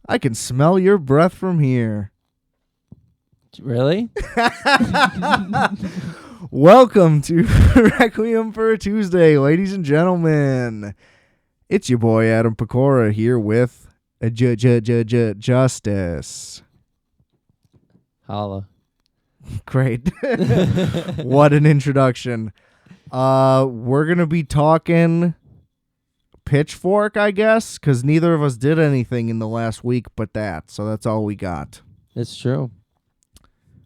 I can smell your breath from here. Really? Welcome to Requiem for a Tuesday, ladies and gentlemen. It's your boy Adam Pecora here with Justice. Holla. Great. What an introduction. We're going to be talking Pitchfork, I guess, because neither of us did anything in the last week but that. So that's all we got. It's true.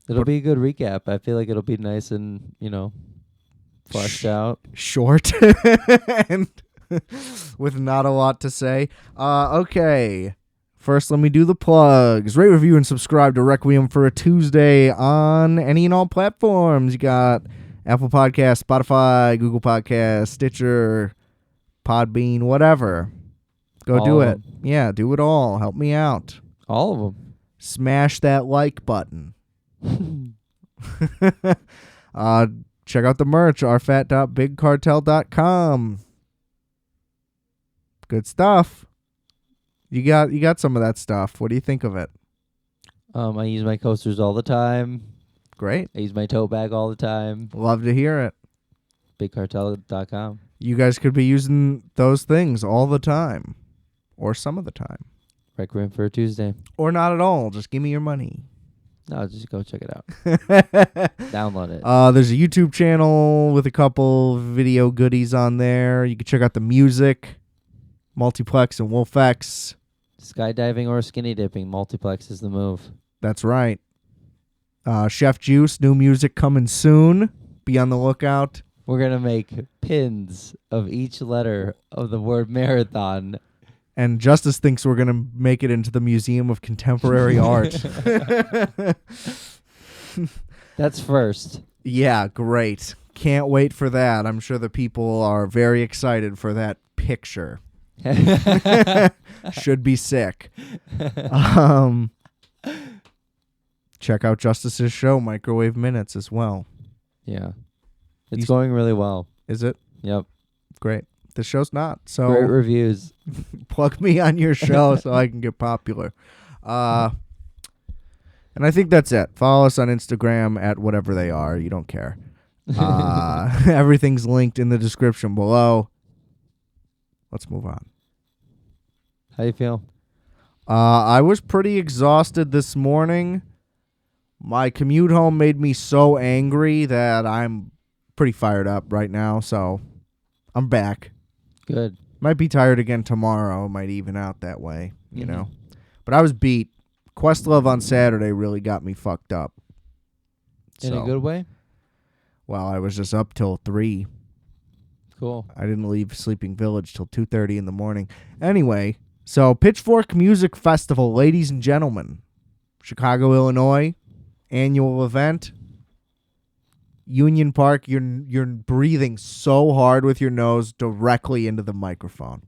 It'll be a good recap. I feel like it'll be nice and, fleshed out. Short and with not a lot to say. Okay. First, let me do the plugs. Rate, review, and subscribe to Requiem for a Tuesday on any and all platforms. You got Apple Podcasts, Spotify, Google Podcasts, Stitcher, Podbean, whatever. Go All do of it. Yeah, do it all. Help me out. All of them. Smash that like button. Check out the merch, rfat.bigcartel.com. Good stuff. You got some of that stuff. What do you think of it? I use my coasters all the time. Great. I use my tote bag all the time. Love to hear it. Bigcartel.com. You guys could be using those things all the time. Or some of the time. Requiem for a Tuesday. Or not at all. Just give me your money. No, just go check it out. Download it. There's a YouTube channel with a couple video goodies on there. You can check out the music. Multiplex and Wolfx. Skydiving or skinny dipping, multiplex is the move. That's right. Chef Juice, new music coming soon. Be on the lookout. We're going to make pins of each letter of the word marathon. And Justice thinks we're going to make it into the Museum of Contemporary Art. That's first. Yeah, great. Can't wait for that. I'm sure the people are very excited for that picture. Should be sick. Check out Justice's show, Microwave Minutes, as well. Yeah. It's going really well. Is it? Yep. Great. The show's not. So great reviews. Plug me on your show so I can get popular. And I think that's it. Follow us on Instagram at whatever they are. You don't care. Everything's linked in the description below. Let's move on. How you feel? I was pretty exhausted this morning. My commute home made me so angry that I'm pretty fired up right now, so I'm back. Good. Might be tired again tomorrow. Might even out that way, you know. But I was beat. Questlove on Saturday really got me fucked up. In a good way? Well, I was just up till 3. Cool. I didn't leave Sleeping Village till 2:30 in the morning. Anyway, so Pitchfork Music Festival, ladies and gentlemen. Chicago, Illinois, annual event. Union Park, you're breathing so hard with your nose directly into the microphone.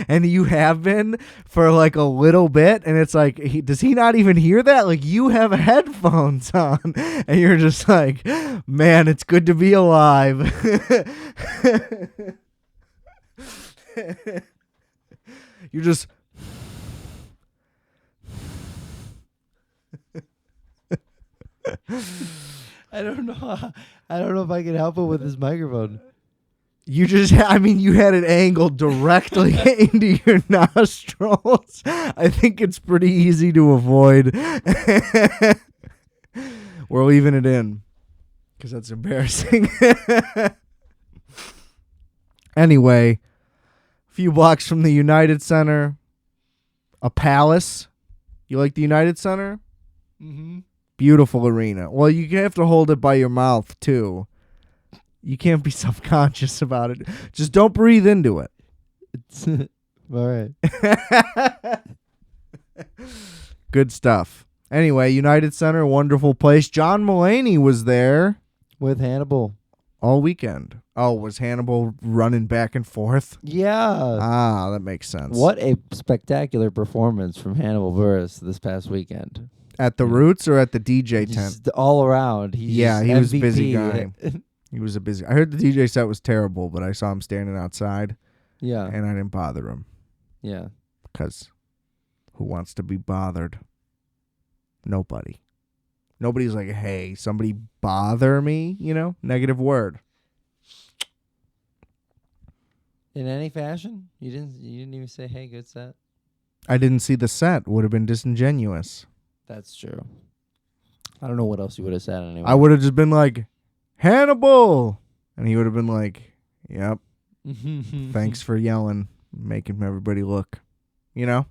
And you have been for like a little bit, and it's like, does he not even hear that? Like, you have headphones on, and you're just like, man, it's good to be alive. You're just... I don't know. I don't know if I can help it with this microphone. You just, you had it angled directly into your nostrils. I think it's pretty easy to avoid. We're leaving it in because that's embarrassing. Anyway, a few blocks from the United Center, a palace. You like the United Center? Mm-hmm. Beautiful arena. Well, you have to hold it by your mouth, too. You can't be self-conscious about it. Just don't breathe into it. All right. Good stuff. Anyway, United Center, wonderful place. John Mulaney was there. With Hannibal. All weekend. Oh, was Hannibal running back and forth? Yeah. Ah, that makes sense. What a spectacular performance from Hannibal Buress this past weekend. At the Roots or at the DJ tent? Just all around. He was a busy guy. He was a busy... I heard the DJ set was terrible, but I saw him standing outside. Yeah. And I didn't bother him. Yeah. Because who wants to be bothered. Nobody. Nobody's like, hey, somebody bother me, negative word. In any fashion? You didn't even say, hey, good set? I didn't see the set. Would have been disingenuous. That's true. I don't know what else you would have said anyway. I would have just been like, Hannibal! And he would have been like, yep, thanks for yelling, making everybody look, Yeah.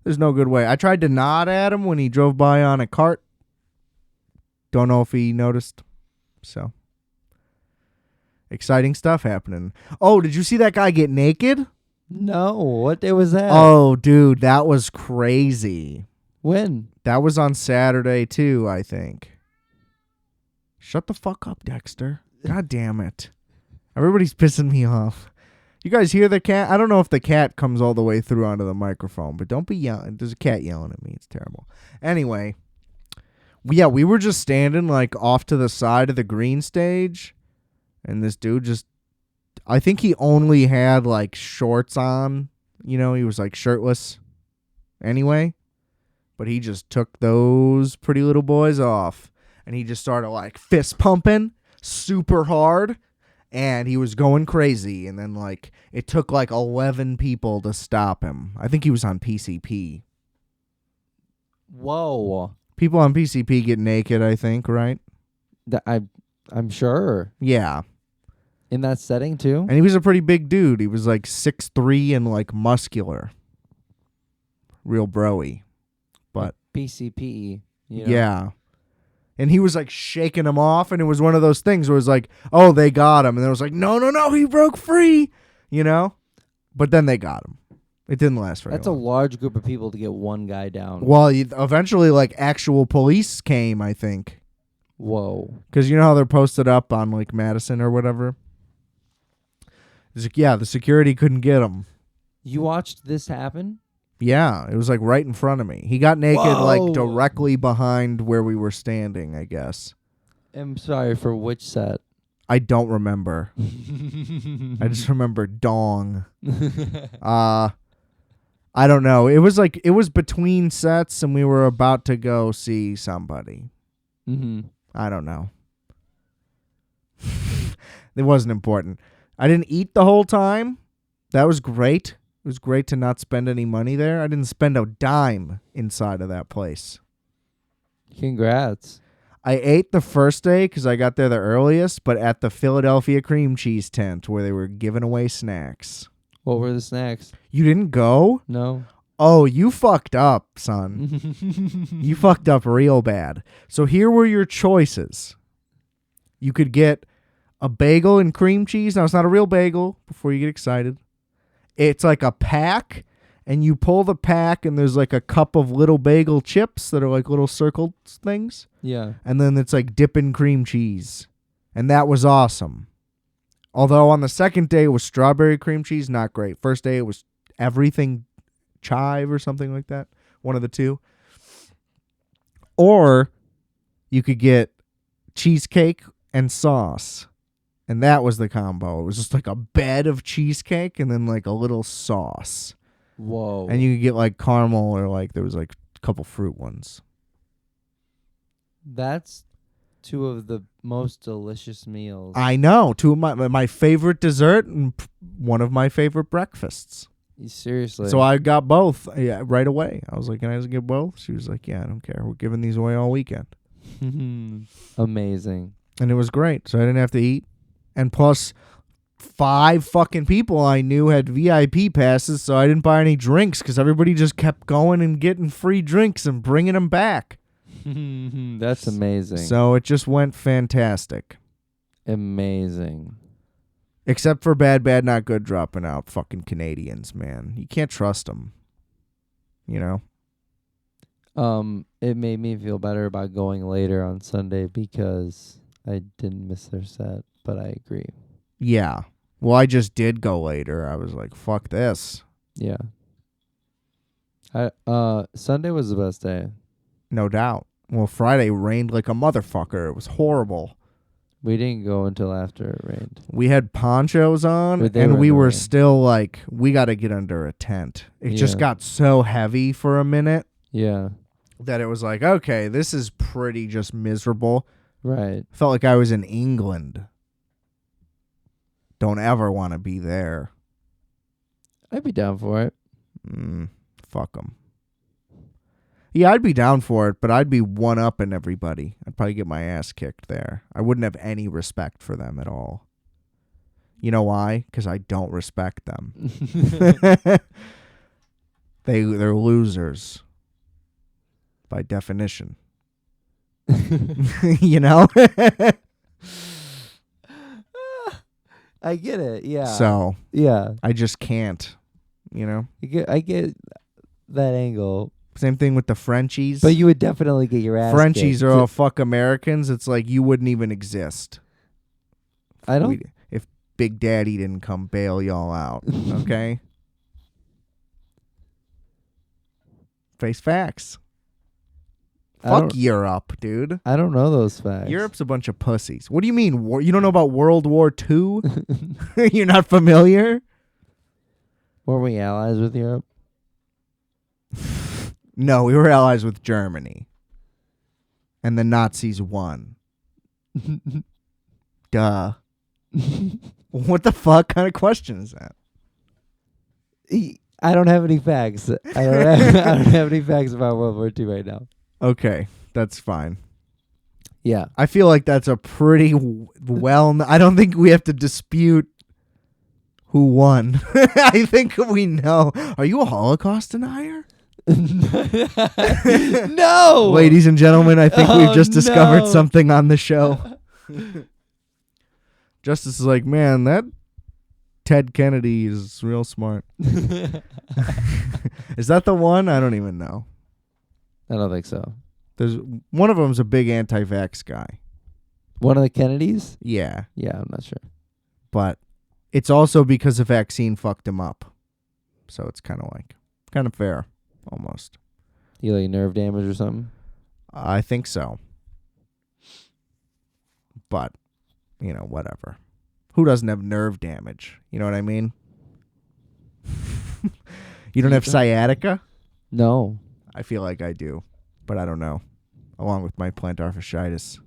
There's no good way. I tried to nod at him when he drove by on a cart. Don't know if he noticed. So, exciting stuff happening. Oh, did you see that guy get naked? No. What day was that? Oh, dude, that was crazy. When? That was on Saturday, too, I think. Shut the fuck up, Dexter. God damn it. Everybody's pissing me off. You guys hear the cat? I don't know if the cat comes all the way through onto the microphone, but don't be yelling. There's a cat yelling at me. It's terrible. Anyway, we were just standing like off to the side of the green stage, and this dude I think he only had like shorts on. He was like shirtless anyway, but he just took those pretty little boys off, and he just started like fist pumping super hard. And he was going crazy, and then, like, it took, 11 people to stop him. I think he was on PCP. Whoa. People on PCP get naked, I think, right? I'm sure. Yeah. In that setting, too? And he was a pretty big dude. He was, 6'3" and, muscular. Real broy. But PCP. Yeah. And he was, shaking him off, and it was one of those things where it was like, oh, they got him. And it was like, no, he broke free, But then they got him. It didn't last very long. That's a large group of people to get one guy down. Well, eventually, actual police came, I think. Whoa. Because you know how they're posted up on, Madison or whatever? Yeah, the security couldn't get him. You watched this happen? Yeah, it was right in front of me. He got naked Whoa. directly behind where we were standing, I guess. I'm sorry, for which set? I don't remember. I just remember dong. I don't know. It was between sets and we were about to go see somebody. Mm-hmm. I don't know. It wasn't important. I didn't eat the whole time. That was great. It was great to not spend any money there. I didn't spend a dime inside of that place. Congrats. I ate the first day because I got there the earliest, but at the Philadelphia cream cheese tent where they were giving away snacks. What were the snacks? You didn't go? No. Oh, you fucked up, son. You fucked up real bad. So here were your choices. You could get a bagel and cream cheese. Now, it's not a real bagel before you get excited. It's like a pack, and you pull the pack, and there's a cup of little bagel chips that are little circled things. Yeah. And then it's dipping cream cheese. And that was awesome. Although on the second day, it was strawberry cream cheese. Not great. First day, it was everything chive or something like that. One of the two. Or you could get cheesecake and sauce. And that was the combo. It was just a bed of cheesecake and then a little sauce. Whoa. And you could get caramel or there was a couple fruit ones. That's two of the most delicious meals. I know. Two of my favorite dessert and one of my favorite breakfasts. Seriously. So I got both right away. I was like, can I just get both? She was like, yeah, I don't care. We're giving these away all weekend. Amazing. And it was great. So I didn't have to eat. And plus, 5 fucking people I knew had VIP passes, so I didn't buy any drinks because everybody just kept going and getting free drinks and bringing them back. That's amazing. So it just went fantastic. Amazing. Except for bad, not good dropping out. Fucking Canadians, man. You can't trust them. It made me feel better about going later on Sunday because I didn't miss their set. But I agree. Yeah. Well, I just did go later. I was like, fuck this. Yeah. Sunday was the best day. No doubt. Well, Friday rained like a motherfucker. It was horrible. We didn't go until after it rained. We had ponchos on, But they and were we in the were rain. still like, we got to get under a tent. It just Yeah. got so heavy for a minute Yeah. that it was like, okay, this is pretty just miserable. Right. Felt like I was in England. Don't ever want to be there. I'd be down for it. Fuck them. Yeah, I'd be down for it, but I'd be one-upping everybody. I'd probably get my ass kicked there. I wouldn't have any respect for them at all. You know why? Because I don't respect them. They're losers. By definition. You know? I get it. Yeah. So, yeah. I just can't. You know? I get that angle. Same thing with the Frenchies. But you would definitely get your ass Frenchies kicked. are all fuck Americans. It's like you wouldn't even exist. I don't. If Big Daddy didn't come bail y'all out, okay? Face facts. Fuck Europe, dude. I don't know those facts. Europe's a bunch of pussies. What do you mean? You don't know about World War II? You're not familiar? Were we allies with Europe? No, we were allies with Germany. And the Nazis won. Duh. What the fuck kind of question is that? I don't have any facts. I don't have any facts about World War II right now. Okay, that's fine. Yeah. I feel like that's a pretty I don't think we have to dispute who won. I think we know. Are you a Holocaust denier? No. Ladies and gentlemen, I think we've just discovered no. something on the show. Justice is like, man, that Ted Kennedy is real smart. Is that the one? I don't even know. I don't think so. There's one of them's a big anti-vax guy. One of the Kennedys? Yeah, Yeah, I'm not sure. but it's also because the vaccine fucked him up. So it's kind of fair, almost. You like nerve damage or something? I think so. But, whatever. Who doesn't have nerve damage? You know what I mean? You don't have sciatica? No. I feel like I do, but I don't know. Along with my plantar fasciitis,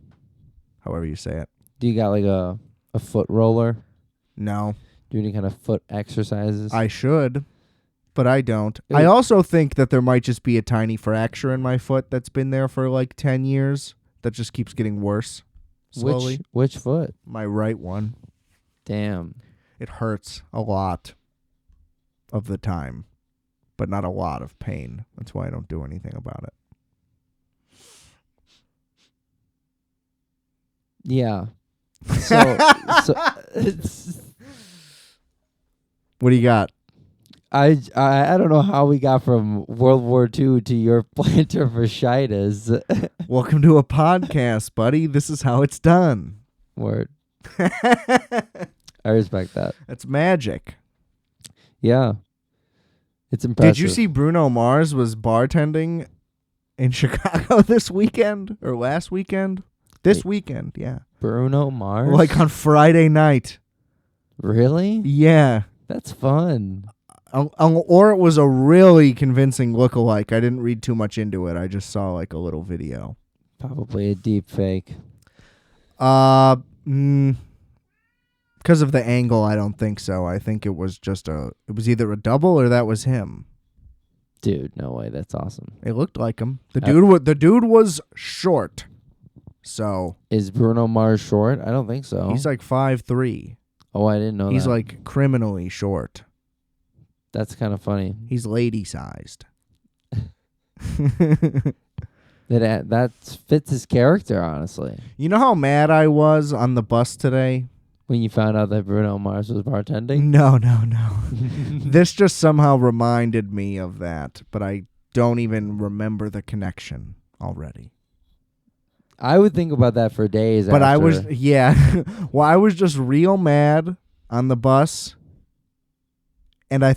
however you say it. Do you got like a foot roller? No. Do any kind of foot exercises? I should, but I don't. Ew. I also think that there might just be a tiny fracture in my foot that's been there for like 10 years that just keeps getting worse slowly. Which foot? My right one. Damn. It hurts a lot of the time, but not a lot of pain. That's why I don't do anything about it. Yeah. So What do you got? I don't know how we got from World War II to your plantar fasciitis. Welcome to a podcast, buddy. This is how it's done. Word. I respect that. That's magic. Yeah. It's impressive. Did you see Bruno Mars was bartending in Chicago this weekend or last weekend? This weekend, yeah. Bruno Mars? Like on Friday night. Really? Yeah. That's fun. Or it was a really convincing lookalike. I didn't read too much into it. I just saw like a little video. Probably a deep fake. Because of the angle, I don't think so. I think it was just it was either a double or that was him. Dude, no way. That's awesome. It looked like him. The dude was short. So Is Bruno Mars short? I don't think so. he's like 5'3". Oh, I didn't know He's that. like criminally short. That's kind of funny. He's lady sized. That fits his character, honestly. You know how mad I was on the bus today? When you found out that Bruno Mars was bartending? No. This just somehow reminded me of that, but I don't even remember the connection already. I would think about that for days. But I after. was, yeah. Well, I was just real mad on the bus. And I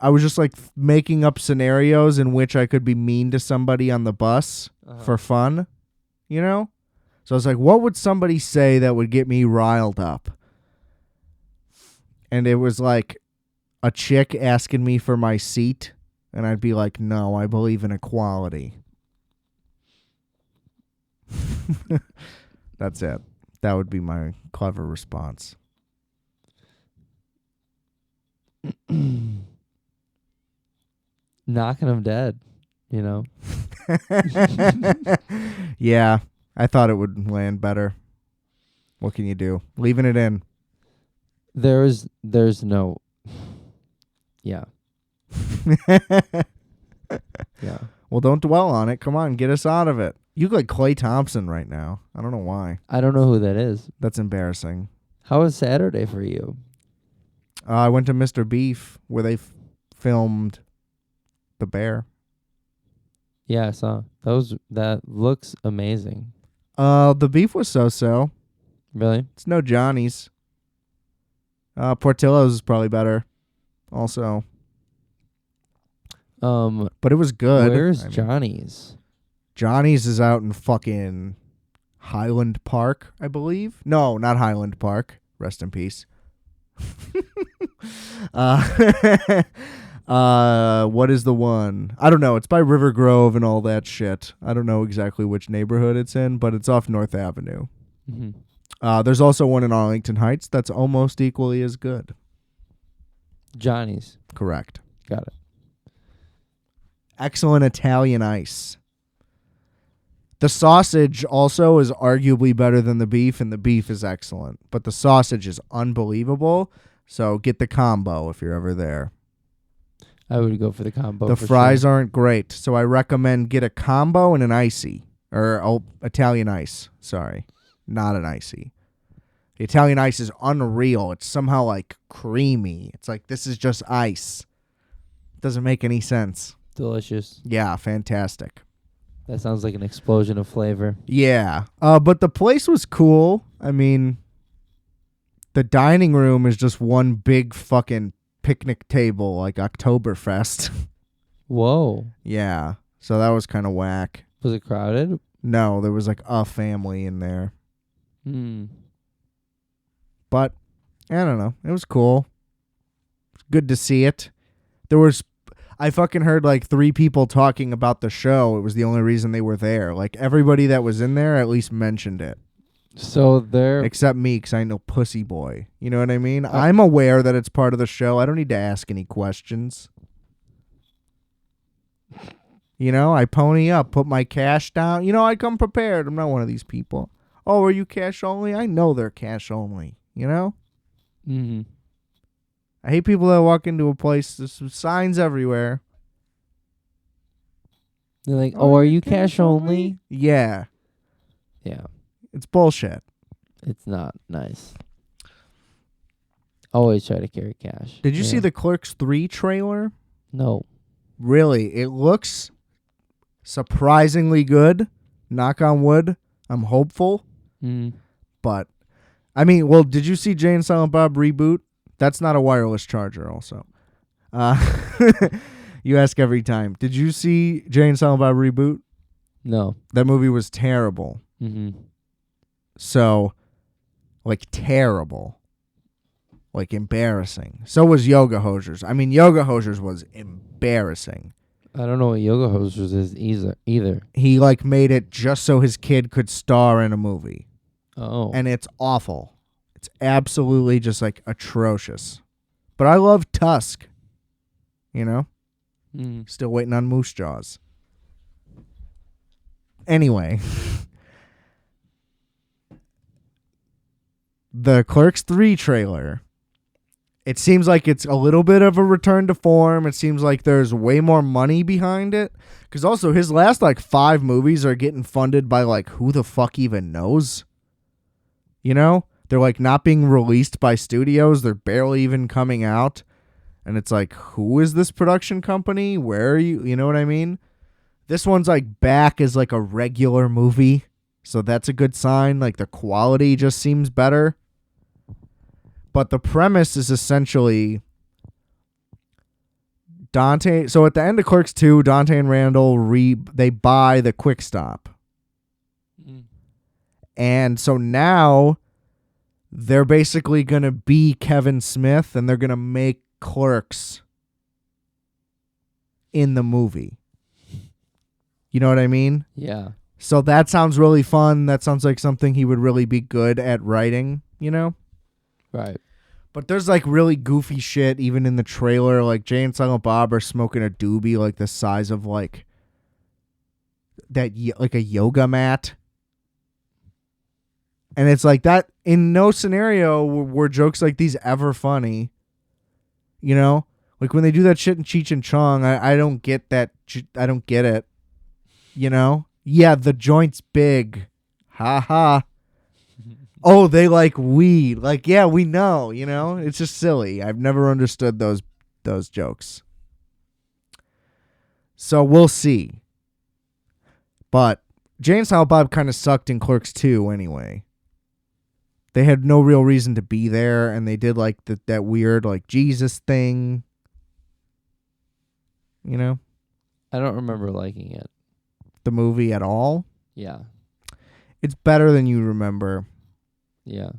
was just like making up scenarios in which I could be mean to somebody on the bus for fun, you know? So I was like, what would somebody say that would get me riled up? And it was like a chick asking me for my seat, and I'd be like, no, I believe in equality. That's it. That would be my clever response. Knocking them dead, you know. Yeah, I thought it would land better. What can you do? Leaving it in. There's no. Yeah. Yeah. Well, don't dwell on it. Come on, get us out of it. You look like Klay Thompson right now. I don't know why. I don't know who that is. That's embarrassing. How was Saturday for you? I went to Mr. Beef where they filmed The Bear. Yeah, I saw. That looks amazing. The beef was so-so. Really? It's no Johnny's. Portillo's is probably better. Also. But it was good. Where's Johnny's? Johnny's is out in fucking Highland Park, I believe. No, not Highland Park. Rest in peace. What is the one? I don't know. It's by River Grove and all that shit. I don't know exactly which neighborhood it's in, but it's off North Avenue. Mm-hmm. There's also one in Arlington Heights that's almost equally as good. Johnny's. Correct. Got it. Excellent Italian ice. The sausage also is arguably better than the beef, and the beef is excellent. But the sausage is unbelievable, so get the combo if you're ever there. I would go for the combo. The for fries sure. aren't great, so I recommend get a combo and an icy. Or Italian ice. Sorry, not an icy. The Italian ice is unreal. It's somehow like creamy. It's like this is just ice. It doesn't make any sense. Delicious. Yeah, fantastic. That sounds like an explosion of flavor. Yeah. But the place was cool. I mean, the dining room is just one big fucking picnic table, like Oktoberfest. Whoa. Yeah. So that was kind of whack. Was it crowded? No, there was like a family in there. But I don't know. It was cool. It's good to see it. I fucking heard like 3 people talking about the show. It was the only reason they were there. Like everybody that was in there at least mentioned it. So they're... Except me, because I ain't no pussy boy. You know what I mean? I'm aware that it's part of the show. I don't need to ask any questions. You know, I pony up, put my cash down. You know, I come prepared. I'm not one of these people. Oh, are you cash only? I know they're cash only. You know? Mm-hmm. I hate people that walk into a place. There's some signs everywhere. They're like, oh, are you cash only? Yeah. Yeah. It's bullshit. It's not nice. Always try to carry cash. Did you see the Clerks 3 trailer? No. Really? It looks surprisingly good. Knock on wood. I'm hopeful. But, I mean, well, did you see Jay and Silent Bob Reboot? That's not a wireless charger also. You ask every time. Did you see Jay and Silent Bob Reboot? No. That movie was terrible. Mm-hmm. So, like, terrible. Like, embarrassing. So was Yoga Hosers. I mean, Yoga Hosers was embarrassing. I don't know what Yoga Hosers is either. He, like, made it just so his kid could star in a movie. Oh. And it's awful. It's absolutely just, like, atrocious. But I love Tusk. You know? Still waiting on Moose Jaws. Anyway. The Clerks 3 trailer. It seems like it's a little bit of a return to form. It seems like there's way more money behind it. Because also his last, like, 5 movies are getting funded by, like, who the fuck even knows? You know? They're, like, not being released by studios. They're barely even coming out. And it's like, who is this production company? Where are you? You know what I mean? This one's, like, back as, like, a regular movie. So that's a good sign. Like, the quality just seems better. But the premise is essentially Dante. So at the end of Clerks 2, Dante and Randall, they buy the Quick Stop. And so now they're basically going to be Kevin Smith, and they're going to make Clerks in the movie. You know what I mean? Yeah. So that sounds really fun. That sounds like something he would really be good at writing, you know? Right. But there's like really goofy shit even in the trailer. Like Jay and Silent Bob are smoking a doobie like the size of like like a yoga mat. And it's like that in no scenario were jokes like these ever funny. You know? Like when they do that shit in Cheech and Chong, I don't get that. I don't get it. You know? Yeah, the joint's big. Ha ha. Oh, they like weed. Like, yeah, we know, you know? It's just silly. I've never understood those jokes. So we'll see. But Jay and Silent Bob kind of sucked in Clerks 2 anyway. They had no real reason to be there, and they did like that weird like Jesus thing. You know? I don't remember liking it. The movie at all. Yeah. It's better than you remember. Yeah.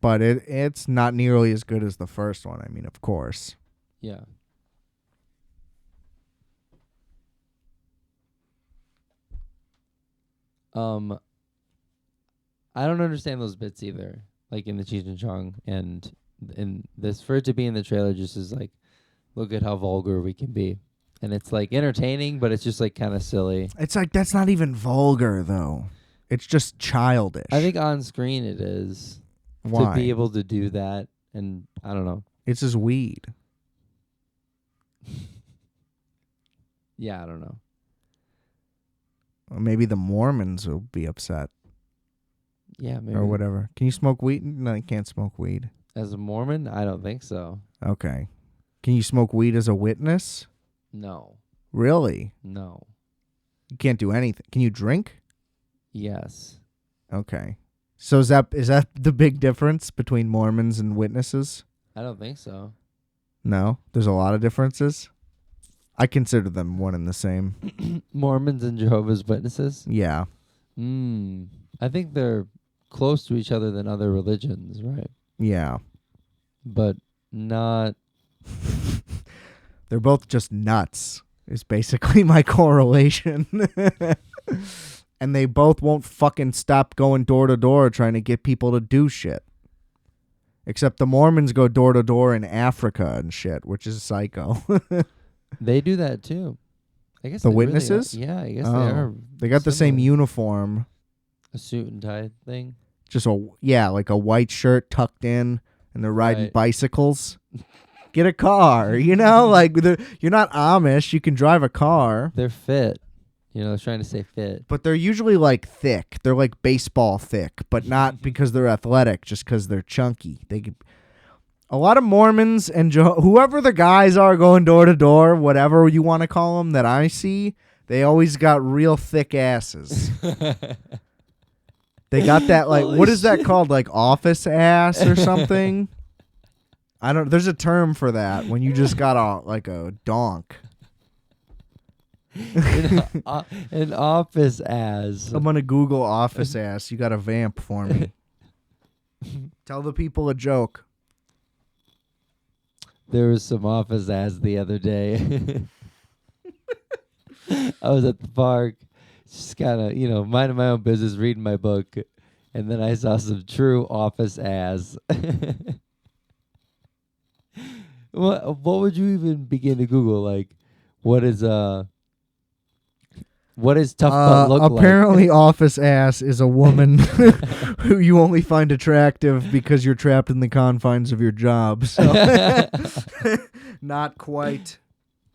But it's not nearly as good as the first one. I mean, of course. Yeah. I don't understand those bits either. Like in the Cheech and Chong, and in this, for it to be in the trailer, just is like, look at how vulgar we can be, and it's like entertaining, but it's just like kind of silly. It's like that's not even vulgar though. It's just childish. I think on screen it is. Why? To be able to do that, and I don't know. It's just weed. Yeah, I don't know. Or maybe the Mormons will be upset. Yeah, maybe. Or whatever. Can you smoke weed? No, you can't smoke weed. As a Mormon, I don't think so. Okay. Can you smoke weed as a witness? No. Really? No. You can't do anything. Can you drink? Yes. Okay. So is that the big difference between Mormons and witnesses? I don't think so. No? There's a lot of differences? I consider them one and the same. Mormons and Jehovah's Witnesses? Yeah. I think they're close to each other than other religions, right? Yeah. But not... They're both just nuts, is basically my correlation. And they both won't fucking stop going door to door trying to get people to do shit. Except the Mormons go door to door in Africa and shit, which is psycho. They do that too. I guess the they witnesses? Really are. Yeah, I guess they are. They got the same similar. uniform. A suit and tie thing. Just like a white shirt tucked in, and they're riding Right. bicycles. Get a car, you know? Like, you're not Amish. You can drive a car. They're fit. You know, they're trying to say fit. But they're usually, like, thick. They're, like, baseball thick, but not because they're athletic, just because they're chunky. A lot of Mormons and whoever the guys are going door to door, whatever you want to call them that I see, they always got real thick asses. They got that, like, what is that called? Like, office ass or something? There's a term for that when you just got a donk. An office ass. I'm going to Google office ass. You got a vamp for me. Tell the people a joke. There was some office ass the other day. I was at the park, just kind of, minding my own business, reading my book, and then I saw some true office ass. What would you even begin to Google? Like, what is tough butt look like? Apparently, office ass is a woman who you only find attractive because you're trapped in the confines of your job. So, not quite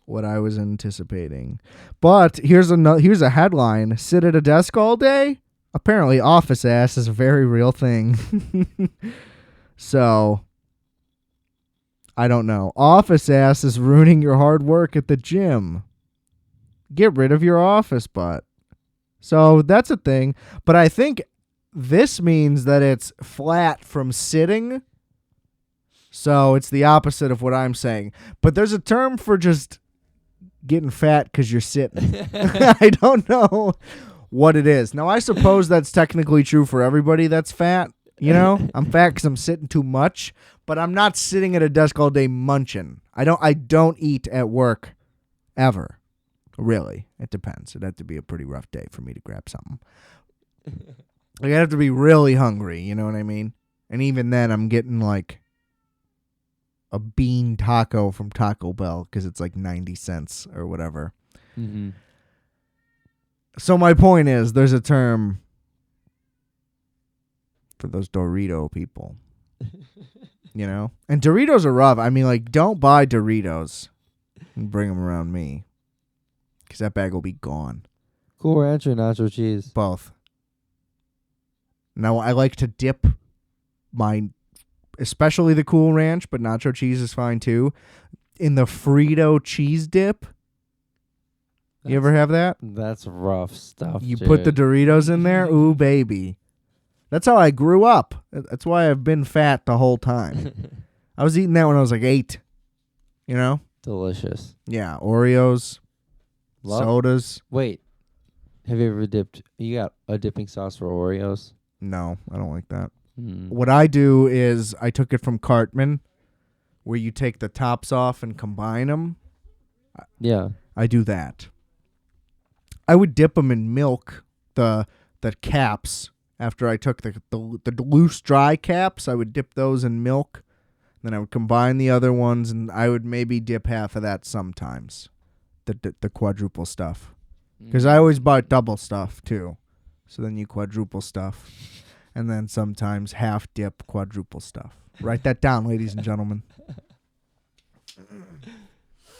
what I was anticipating. But here's a headline: sit at a desk all day. Apparently, office ass is a very real thing. So, I don't know. Office ass is ruining your hard work at the gym. Get rid of your office butt. So that's a thing. But I think this means that it's flat from sitting. So it's the opposite of what I'm saying. But there's a term for just getting fat because you're sitting. I don't know what it is. Now, I suppose that's technically true for everybody that's fat. You know, I'm fat because I'm sitting too much, but I'm not sitting at a desk all day munching. I don't eat at work ever. Really, it depends. It'd have to be a pretty rough day for me to grab something. Like, I'd have to be really hungry, you know what I mean? And even then, I'm getting like a bean taco from Taco Bell because it's like 90 cents or whatever. Mm-hmm. So my point is, there's a term for those Dorito people, you know? And Doritos are rough. I mean, like, don't buy Doritos and bring them around me because that bag will be gone. Cool Ranch or nacho cheese? Both. Now, I like to dip my, especially the Cool Ranch, but nacho cheese is fine too, in the Frito cheese dip. You ever have that? That's rough stuff. You put the Doritos in there? Ooh, baby. That's how I grew up. That's why I've been fat the whole time. I was eating that when I was like 8. You know? Delicious. Yeah, Oreos, sodas. Wait. Have you ever dipped? You got a dipping sauce for Oreos? No, I don't like that. Mm. What I do is I took it from Cartman, where you take the tops off and combine them. Yeah. I do that. I would dip them in milk, the caps. After I took the loose dry caps, I would dip those in milk. Then I would combine the other ones, and I would maybe dip half of that sometimes, the quadruple stuff. Because I always bought double stuff, too. So then you quadruple stuff. And then sometimes half dip quadruple stuff. Write that down, ladies and gentlemen.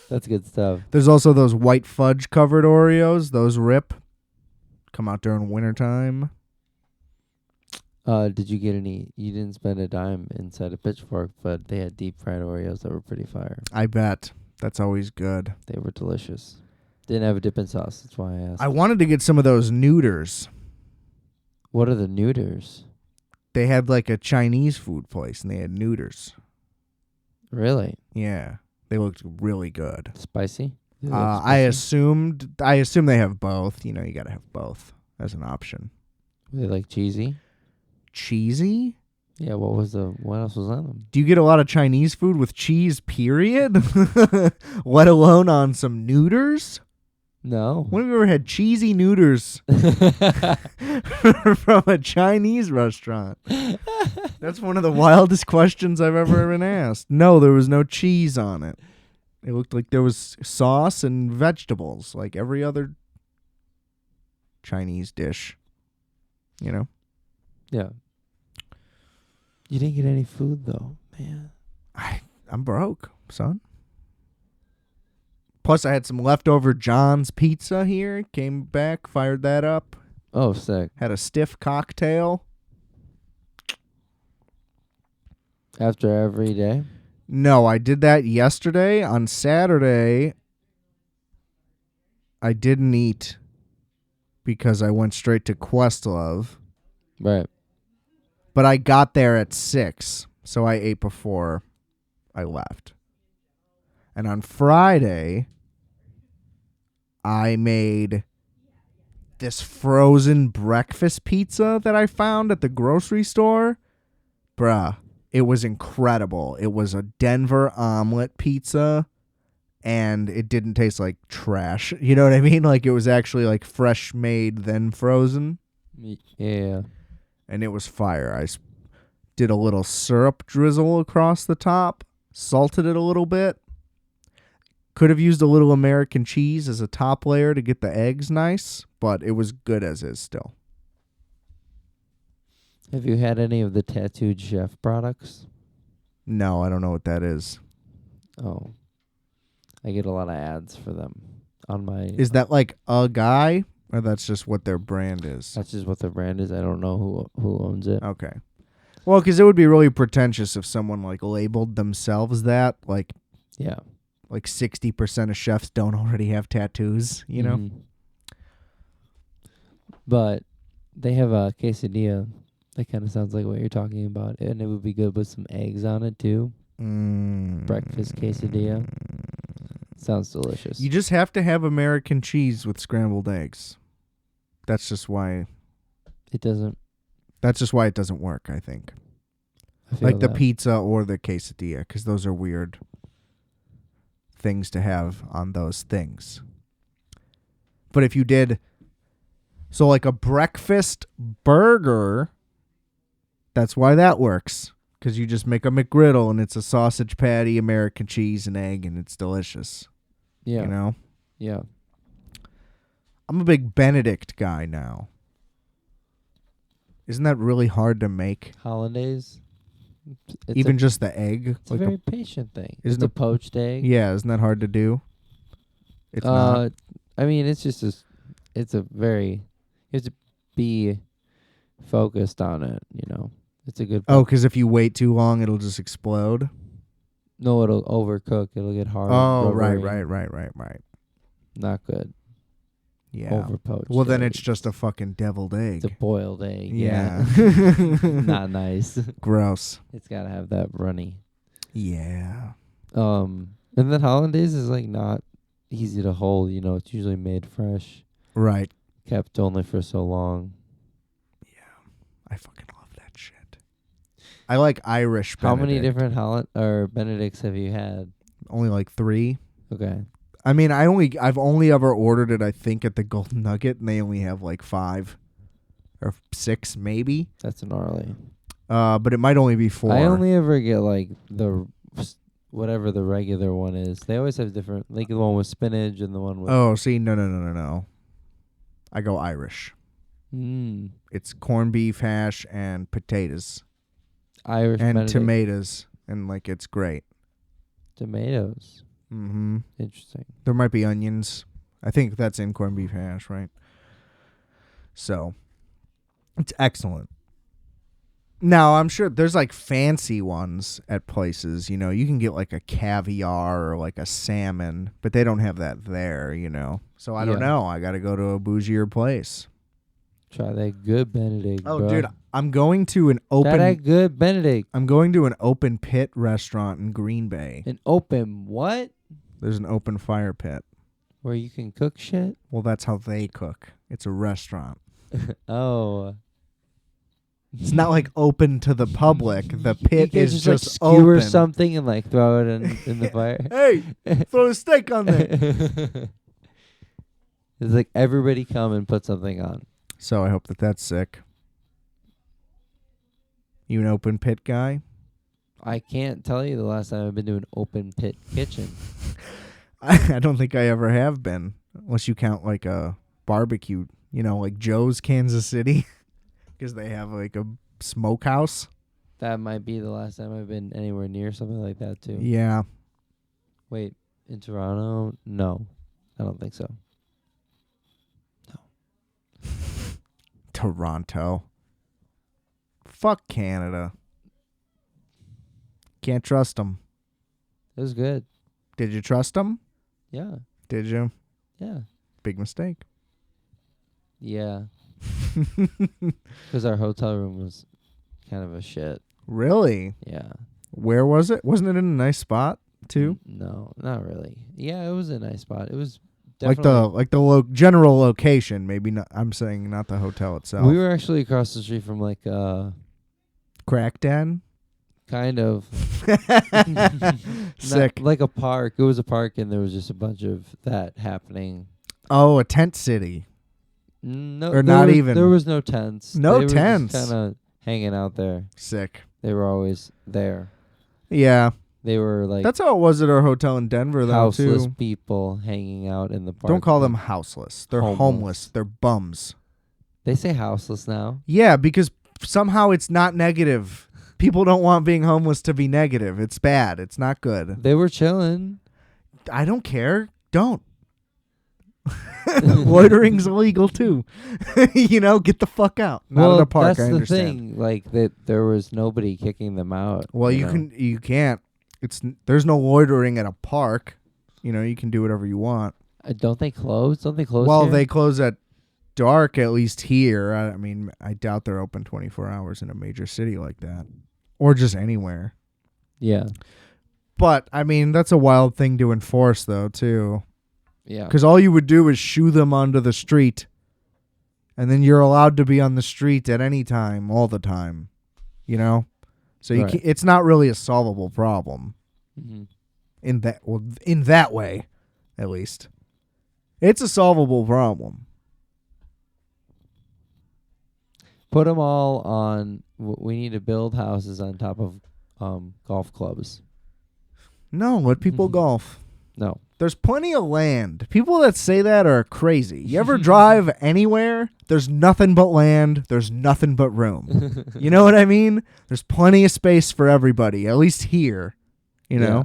That's good stuff. There's also those white fudge covered Oreos. Those rip. Come out during wintertime. Did you get any? You didn't spend a dime inside a Pitchfork, but they had deep fried Oreos that were pretty fire. I bet. That's always good. They were delicious. Didn't have a dipping sauce. That's why I asked. I wanted to get some of those nooders. What are the nooders? They had like a Chinese food place, and they had nooders. Really? Yeah. They looked really good. Spicy? I assume they have both. You know, you got to have both as an option. Were they like cheesy? Cheesy? Yeah, what else was on them? Do you get a lot of Chinese food with cheese, period? Let alone on some nooders? No. When have you ever had cheesy nooders from a Chinese restaurant? That's one of the wildest questions I've ever been asked. No, there was no cheese on it. It looked like there was sauce and vegetables, like every other Chinese dish. You know? Yeah. You didn't get any food, though, man. I'm broke, son. Plus, I had some leftover John's pizza here. Came back, fired that up. Oh, sick. Had a stiff cocktail. After every day? No, I did that yesterday. On Saturday, I didn't eat because I went straight to Questlove. Right. But I got there at 6, so I ate before I left. And on Friday, I made this frozen breakfast pizza that I found at the grocery store. Bruh, it was incredible. It was a Denver omelet pizza, and it didn't taste like trash. You know what I mean? Like, it was actually like fresh made, then frozen. Yeah. And it was fire. I did a little syrup drizzle across the top, salted it a little bit. Could have used a little American cheese as a top layer to get the eggs nice, but it was good as is still. Have you had any of the Tattooed Chef products? No, I don't know what that is. Oh. I get a lot of ads for them on my... Is that like a guy, or that's just what their brand is? That's just what their brand is. I don't know who owns it. Okay. Well, because it would be really pretentious if someone like labeled themselves that, like... Yeah. Like 60% of chefs don't already have tattoos, you know? Mm-hmm. But they have a quesadilla that kind of sounds like what you're talking about. And it would be good with some eggs on it, too. Breakfast quesadilla. Sounds delicious. You just have to have American cheese with scrambled eggs. That's just why. It doesn't. That's just why it doesn't work, I think. I feel Like the that. pizza or the quesadilla, because those are weird things to have on those things. But if you did, so like a breakfast burger, that's why that works. Because you just make a McGriddle and it's a sausage patty, American cheese, and egg, and it's delicious. Yeah. You know? Yeah. I'm a big Benedict guy now. Isn't that really hard to make? Hollandaise. It's Even just the egg? It's a very patient thing. Isn't It's a poached egg. Yeah, isn't that hard to do? It's not. I mean, it's just it's a very, you have to be focused on it, you know. It's a good. Oh, because if you wait too long, it'll just explode? No, it'll overcook. It'll get hard. Oh, rubbery. right. Not good. Yeah. Overpoached. Well, then egg. it's just a fucking deviled egg. It's a boiled egg. Yeah. Not nice. Gross. It's got to have that runny. Yeah. And then hollandaise is like not easy to hold. You know, it's usually made fresh, Right. kept only for so long. Yeah. I fucking love that shit. I like Irish Benedict. How many different Benedicts have you had? Only like 3. Okay. I mean, I've only ever ordered it, I think, at the Golden Nugget, and they only have like 5 or 6 maybe. That's gnarly. But it might only be 4. I only ever get like the whatever the regular one is. They always have different, like the one with spinach and the one with. Oh, see, no. I go Irish. It's corned beef hash and potatoes Irish and Benedict. tomatoes, and like it's great. Tomatoes. Mm-hmm. Interesting. There might be onions. I think that's in corned beef hash, right? So, it's excellent. Now, I'm sure there's like fancy ones at places, you know. You can get like a caviar or like a salmon, but they don't have that there, you know. So, I don't know. I got to go to a bougier place. Try that good Benedict. Oh, bro. dude, I'm going to an open. Try that good Benedict. I'm going to an open pit restaurant in Green Bay. An open what? There's an open fire pit. Where you can cook shit? Well, that's how they cook. It's a restaurant. Oh. It's not like open to the public. The pit you is just like open. skewer something and like throw it in the fire. Hey, throw a steak on there. It's like everybody come and put something on. So I hope that's sick. You an open pit guy? I can't tell you the last time I've been to an open pit kitchen. I don't think I ever have been, unless you count like a barbecue, you know, like Joe's Kansas City, because they have like a smokehouse. That might be the last time I've been anywhere near something like that too. Yeah. Wait, in Toronto? No, I don't think so. No. Toronto. Fuck Canada. Can't trust them. It was good. Did you trust them? Yeah. Did you? Yeah. Big mistake. Yeah. Because our hotel room was kind of a shit. Really? Yeah. Where was it? Wasn't it in a nice spot too? No, not really. Yeah, it was a nice spot. It was Like definitely the general location, maybe not. I'm saying not the hotel itself. We were actually across the street from like Crack Den. kind of Sick. not like a park. It was a park, and there was just a bunch of that happening. Oh, a tent city. No, Or not was, even. There was no tents. No they tents. Kind of hanging out there. Sick. They were always there. Yeah, They were like that's how it was at our hotel in Denver, though. houseless Too. people hanging out in the park. Don't call them houseless. They're Homeless. homeless. They're bums. They say houseless now. Yeah, because somehow it's not negative. People don't want being homeless to be negative. It's bad. It's not good. They were chilling. I don't care. Don't. Loitering's illegal too. You know, get the fuck out. Not at a park. That's I the understand. thing. Like that, there was nobody kicking them out. Well, you can't. There's no loitering at a park. You know, you can do whatever you want. Don't they close? Don't they close? Well, here? they close at dark, at least here. I mean, I doubt they're open 24 hours in a major city like that, or just anywhere. Yeah. But I mean, that's a wild thing to enforce, though, too. Yeah. Because all you would do is shoo them onto the street And then you're allowed to be on the street at any time, all the time, you know? So Right. it's not really a solvable problem Mm-hmm. in that way, at least. It's a solvable problem. Put them all on. We need to build houses on top of golf clubs. No, let people golf. No. There's plenty of land. People that say that are crazy. You ever drive anywhere? There's nothing but land. There's nothing but room. You know what I mean? There's plenty of space for everybody, at least here. You know? Yeah.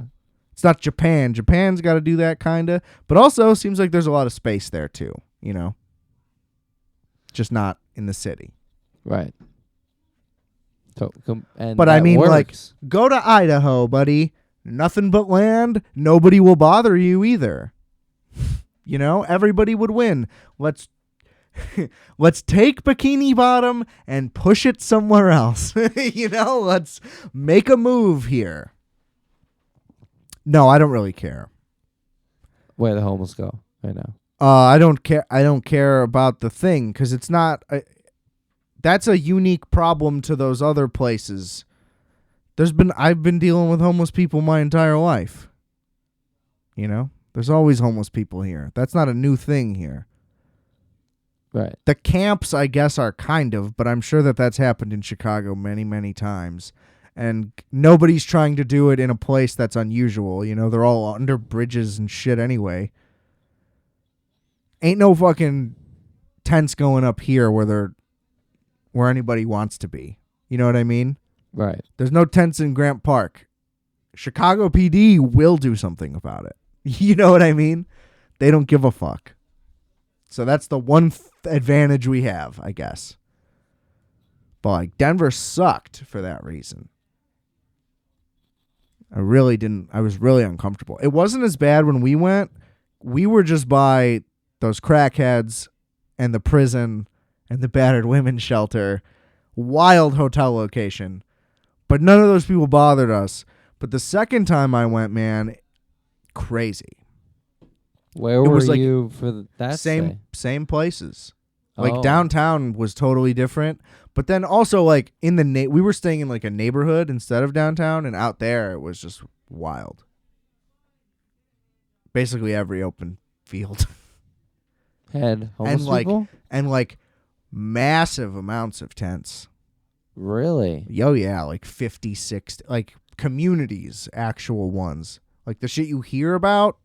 It's not Japan. Japan's got to do that kind of. But also, seems like there's a lot of space there, too. You know? Just not in the city. Right. And But I that mean, like, works. go to Idaho, buddy. Nothing but land. Nobody will bother you either. You know, everybody would win. Let's take Bikini Bottom and push it somewhere else. You know, let's make a move here. No, I don't really care. Where the homeless go right now. I don't care. I don't care about the thing because it's not. That's a unique problem to those other places. I've been dealing with homeless people my entire life. You know, there's always homeless people here. That's not a new thing here. Right. The camps, I guess, are kind of, but I'm sure that that's happened in Chicago many, many times. And nobody's trying to do it in a place that's unusual. You know, they're all under bridges and shit anyway. Ain't no fucking tents going up here where anybody wants to be. You know what I mean? Right. There's no tents in Grant Park. Chicago PD will do something about it. You know what I mean? They don't give a fuck. So that's the one advantage we have, I guess. But like Denver sucked for that reason. I was really uncomfortable. It wasn't as bad when we went. We were just by those crackheads and the prison and the battered women's shelter. Wild hotel location. But none of those people bothered us. But the second time I went, man, crazy. Where were you for that stay? Same places. Like Oh. downtown was totally different. But then also like in we were staying in like a neighborhood instead of downtown, and out there it was just wild. Basically every open field. Had homeless people? And like massive amounts of tents. Really? Oh yeah, like 50, 60, like communities, actual ones. Like the shit you hear about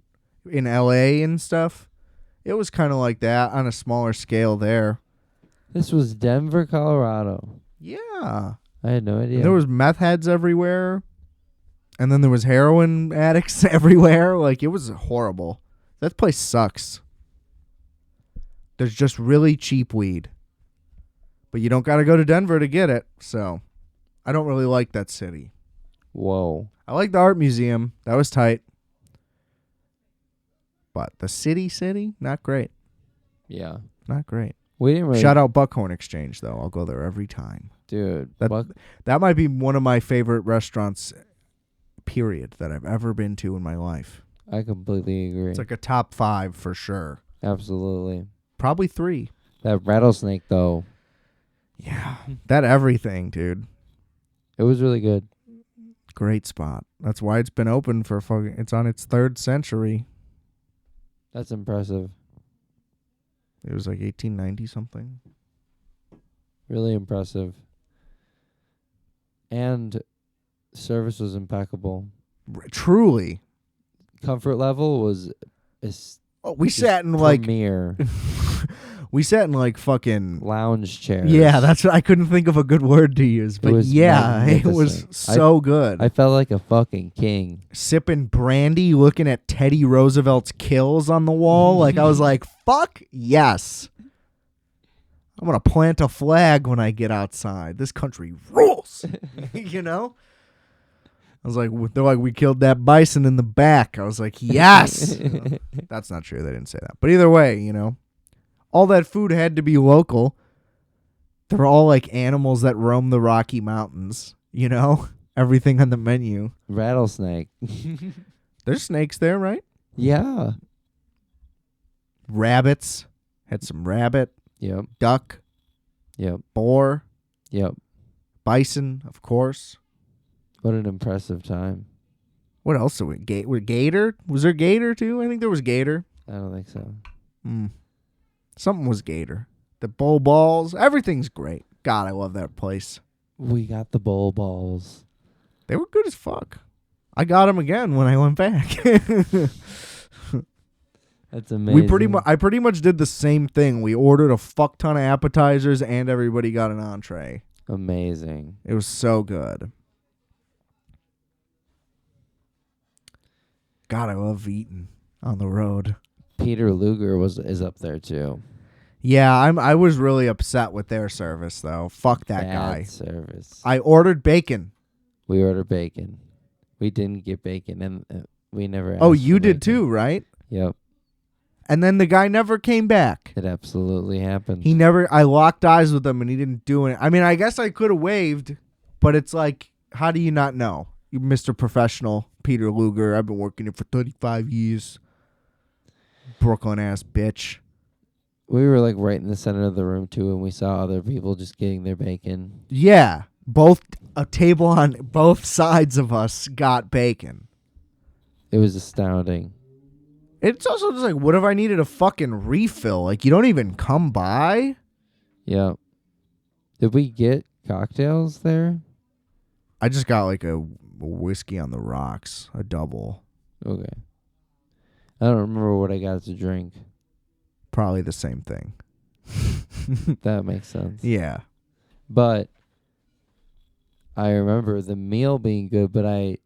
in LA and stuff. It was kind of like that on a smaller scale there. This was Denver, Colorado. Yeah. I had no idea. And there was meth heads everywhere. And then there was heroin addicts everywhere. Like, it was horrible. That place sucks. There's just really cheap weed. But you don't got to go to Denver to get it. So, I don't really like that city. Whoa. I like the art museum. That was tight. But the city, not great. Yeah. Not great. We didn't really. Shout out Buckhorn Exchange, though. I'll go there every time. Dude. That might be one of my favorite restaurants, period, that I've ever been to in my life. I completely agree. It's like a top 5 for sure. Absolutely. Probably 3. That rattlesnake, though. Yeah. That everything, dude. It was really good. Great spot. That's why it's been open for it's on its 3rd century. That's impressive. It was like 1890 something. Really impressive. And service was impeccable. Truly. Comfort level was We sat in like premier we sat in like fucking lounge chairs. Yeah, that's what I couldn't think of a good word to use, but was yeah, it was magnificent. so good. I felt like a fucking king. Sipping brandy, looking at Teddy Roosevelt's kills on the wall, like I was like, "Fuck yes." I'm going to plant a flag when I get outside. This country rules. You know? I was like, they're like, we killed that bison in the back. I was like, yes. That's not true. They didn't say that. But either way, you know, all that food had to be local. They're all like animals that roam the Rocky Mountains, you know? Everything on the menu. Rattlesnake. There's snakes there, right? Yeah. Rabbits. Had some rabbit. Yep. duck, Yep. boar, Yep. bison, of course. What an impressive time. What else are we? Gator? Was there gator too? I think there was gator. I don't think so. Something was gator. The bowl balls. Everything's great. God, I love that place. We got the bowl balls. They were good as fuck. I got them again when I went back. That's amazing. I pretty much did the same thing. We ordered a fuck ton of appetizers and everybody got an entree. Amazing. It was so good. God, I love eating on the road. Peter Luger is up there too. Yeah, I was really upset with their service though. Fuck that Bad guy. service. I ordered bacon. We ordered bacon. We didn't get bacon, and we never asked Oh, you for did bacon. too, right? Yep. And then the guy never came back. It absolutely happened. I locked eyes with him and he didn't do it. I mean, I guess I could have waved, but it's like, how do you not know? You Mr. Professional, Peter Luger. I've been working here for 35 years. Brooklyn ass bitch. We were like right in the center of the room too, and we saw other people just getting their bacon. Yeah. A table on both sides of us got bacon. It was astounding. It's also just like, what if I needed a fucking refill? Like, you don't even come by? Yeah. Did we get cocktails there? I just got like a whiskey on the rocks, a double. Okay. I don't remember what I got to drink. Probably the same thing. That makes sense. Yeah. But I remember the meal being good, but I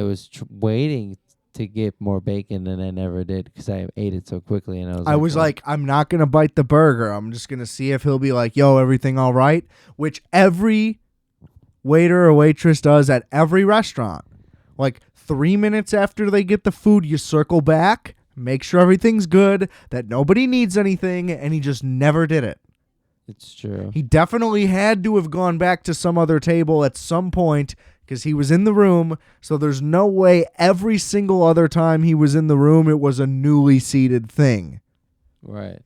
was waiting to get more bacon, and I never did because I ate it so quickly. And I was like, I'm not going to bite the burger. I'm just going to see if he'll be like, yo, everything all right? Which every waiter or waitress does at every restaurant. Like 3 minutes after they get the food, you circle back, make sure everything's good, that nobody needs anything, and he just never did it. It's true. He definitely had to have gone back to some other table at some point because he was in the room, so there's no way every single other time he was in the room it was a newly seated thing. Right. It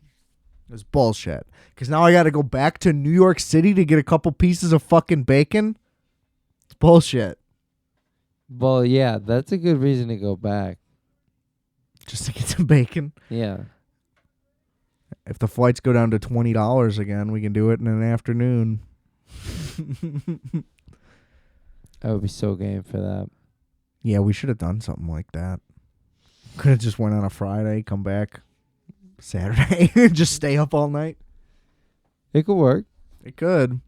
was bullshit. Because now I got to go back to New York City to get a couple pieces of fucking bacon? It's bullshit. Well, yeah, that's a good reason to go back. Just to get some bacon? Yeah. If the flights go down to $20 again, we can do it in an afternoon. I would be so game for that. Yeah, we should have done something like that. Could have just went on a Friday, come back Saturday, just stay up all night. It could work. It could.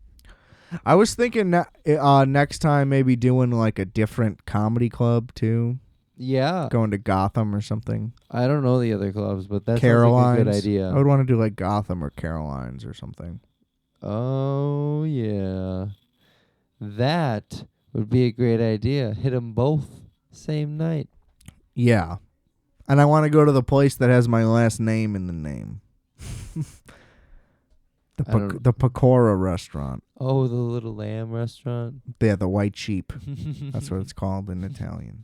I was thinking next time maybe doing like a different comedy club too. Yeah. Going to Gotham or something. I don't know the other clubs, but that Caroline's. sounds like a good idea. I would want to do like Gotham or Caroline's or something. Oh, yeah. That would be a great idea. Hit them both same night. Yeah. And I want to go to the place that has my last name in the name. The Pecora restaurant. Oh, the Little Lamb restaurant? Yeah, the White Sheep. That's what it's called in Italian.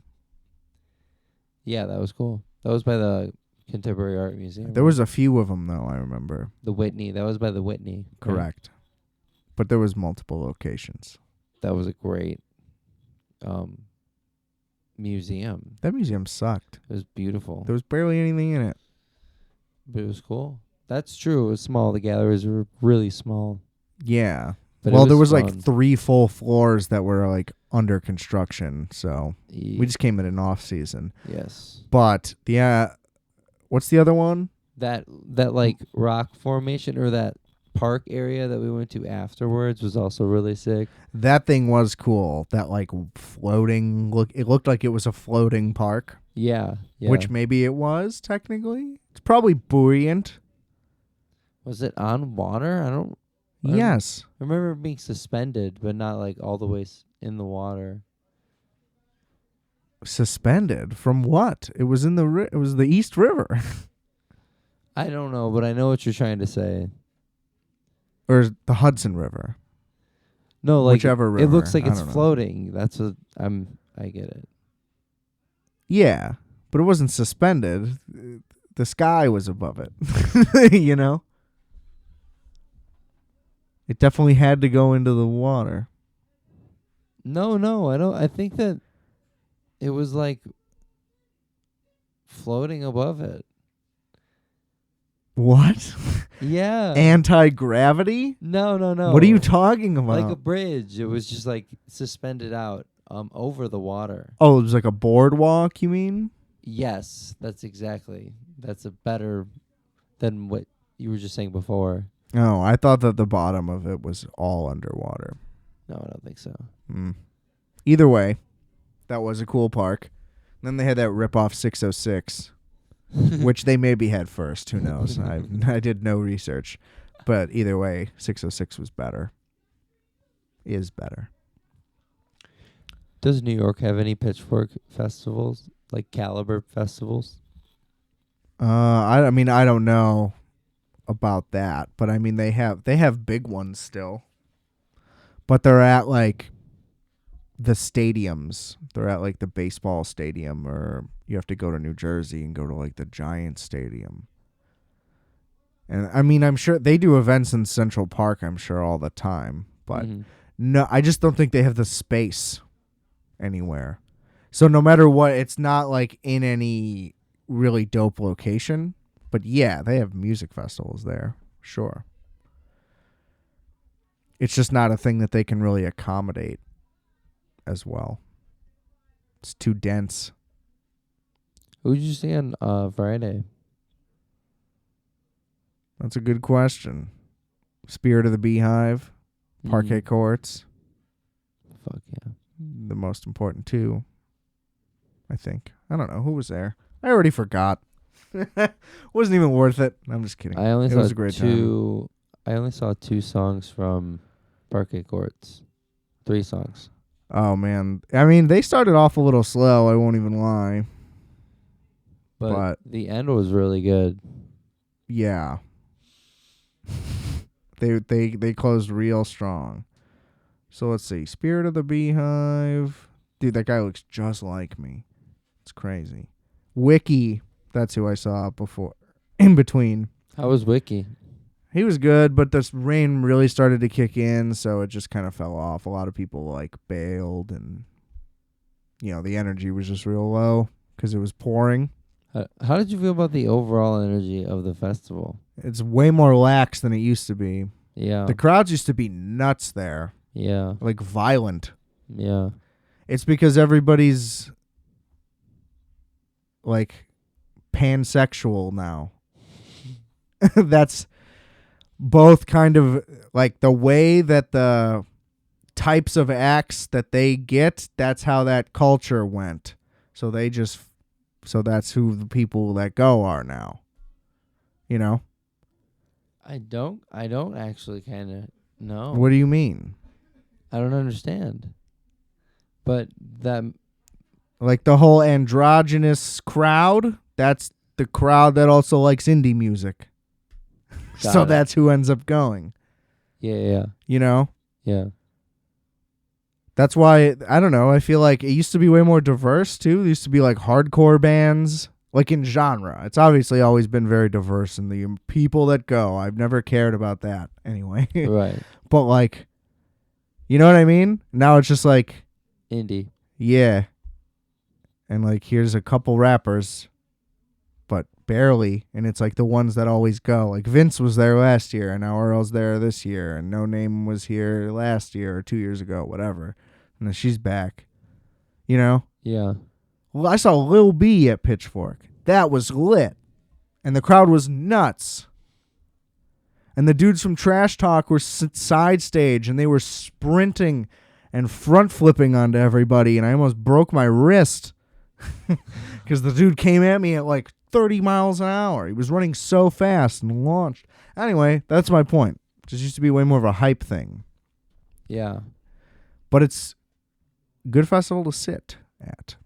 Yeah, that was cool. That was by the Contemporary Art Museum. There was a few of them, though, I remember. The Whitney. That was by the Whitney. Correct. Right? But there was multiple locations. That was a great museum. That museum sucked. It was beautiful. There was barely anything in it. But it was cool. That's true. It was small. The galleries were really small. Yeah. But well, there was fun. like 3 full floors that were like under construction, so we just came in an off season. Yes. But what's the other one? That like rock formation or that park area that we went to afterwards was also really sick. That thing was cool. That like floating it looked like it was a floating park. Yeah. Which maybe it was technically. It's probably buoyant. Was it on water? Yes. I remember it being suspended, but not like all the way in the water. Suspended from what? It was it was the East River. I don't know, but I know what you're trying to say. Or the Hudson River. No, like whichever river. It looks like it's know. floating. That's what I get it. Yeah, but it wasn't suspended. The sky was above it. You know? It definitely had to go into the water. No, I don't. I think that it was like floating above it. What? Yeah. Anti-gravity? No. What are you talking about? Like a bridge. It was just like suspended out over the water. Oh, it was like a boardwalk, you mean? Yes, that's a better than what you were just saying before. Oh, I thought that the bottom of it was all underwater. No, I don't think so. Either way, that was a cool park. Then they had that rip-off 606, which they maybe had first. Who knows? I did no research. But either way, 606 was better. Is better. Does New York have any Pitchfork festivals, like caliber festivals? I mean, I don't know about that, but I mean they have big ones still. But they're at like the stadiums. They're at like the baseball stadium, or you have to go to New Jersey and go to like the Giants stadium. And I mean, I'm sure they do events in Central Park, I'm sure, all the time, but no, I just don't think they have the space anywhere. So no matter what, it's not like in any really dope location. But yeah, they have music festivals there. Sure. It's just not a thing that they can really accommodate as well. It's too dense. Who did you see on Friday? That's a good question. Spirit of the Beehive, Parquet Courts. Fuck yeah. The most important two, I think. I don't know. Who was there? I already forgot. Wasn't even worth it. I'm just kidding. I only It saw was a great time. I only saw 2 songs from Parquet Courts. 3 songs. Oh, man. I mean, they started off a little slow. I won't even lie. But the end was really good. Yeah. They closed real strong. So let's see. Spirit of the Beehive. Dude, that guy looks just like me. It's crazy. Wiki. That's who I saw before. In between. How was Wiki? He was good, but this rain really started to kick in, so it just kind of fell off. A lot of people like bailed, and the energy was just real low because it was pouring. How did you feel about the overall energy of the festival? It's way more lax than it used to be. Yeah. The crowds used to be nuts there. Yeah. Like violent. Yeah. It's because everybody's like pansexual now. That's both kind of like the way that the types of acts that they get, that's how that culture went. So that's who the people that go are now. I don't actually kind of know. What do you mean? I don't understand. But that Like the whole androgynous crowd, that's the crowd that also likes indie music. So that's who ends up going. Yeah. Yeah. That's why, I don't know, I feel like it used to be way more diverse, too. There used to be, like, hardcore bands, like in genre. It's obviously always been very diverse in the people that go. I've never cared about that, anyway. Right. But, like, you know what I mean? Now it's just like... Indie. Yeah. And, like, here's a couple rappers, but barely. And it's, like, the ones that always go. Like, Vince was there last year, and now Earl's there this year, and No Name was here last year or 2 years ago, whatever. And then she's back. Yeah. Well, I saw Lil B at Pitchfork. That was lit. And the crowd was nuts. And the dudes from Trash Talk were side stage, and they were sprinting and front flipping onto everybody, and I almost broke my wrist because the dude came at me at like 30 miles an hour. He was running so fast and launched. Anyway, that's my point. It just used to be way more of a hype thing. Yeah. But it's a good festival to sit at.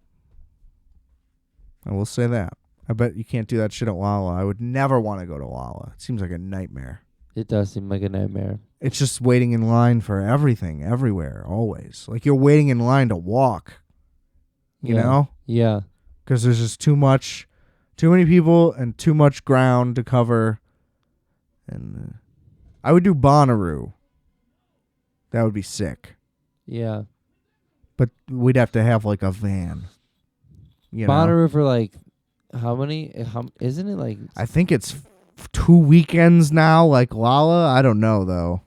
I will say that. I bet you can't do that shit at Lala. I would never want to go to Lala. It seems like a nightmare. It does seem like a nightmare. It's just waiting in line for everything, everywhere, always. Like you're waiting in line to walk. You know? Yeah. Because there's just too many people and too much ground to cover. And I would do Bonnaroo. That would be sick. Yeah. But we'd have to have like a van. You know? Bonnaroo for like how many? Isn't it like I think it's 2 weekends now, like Lala. I don't know though.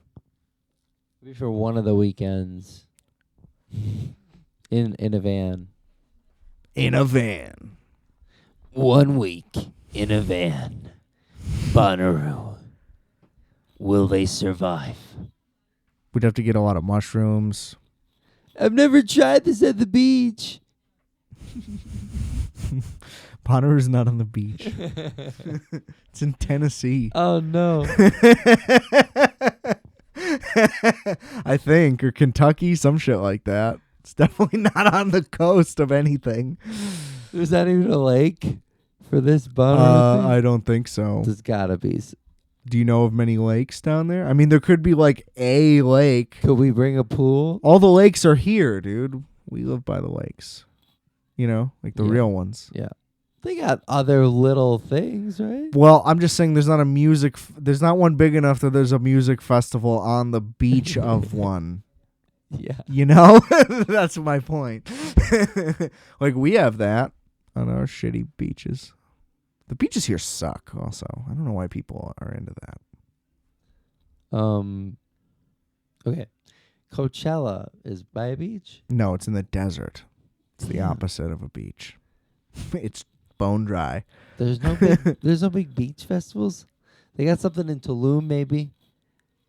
maybe for one of the weekends in a van? In a van. 1 week in a van. Bonnaroo. Will they survive? We'd have to get a lot of mushrooms. I've never tried this at the beach. Bonnaroo's not on the beach. It's in Tennessee. Oh no. I think, or Kentucky, some shit like that. It's definitely not on the coast of anything. There's not even a lake for this Bonnaroo thing? I don't think so. There's gotta be. Do you know of many lakes down there? I mean, there could be like a lake. Could we bring a pool? All the lakes are here, dude. We live by the lakes. You know, like the Yeah. real ones. Yeah. They got other little things, right? Well, I'm just saying there's not a music there's not one big enough that there's a music festival on the beach of one. Yeah. You know? That's my point. Like we have that on our shitty beaches. The beaches here suck also. I don't know why people are into that. Okay. Coachella is by a beach? No, it's in the desert. It's the Yeah. opposite of a beach. It's bone dry. There's no big beach festivals? They got something in Tulum maybe?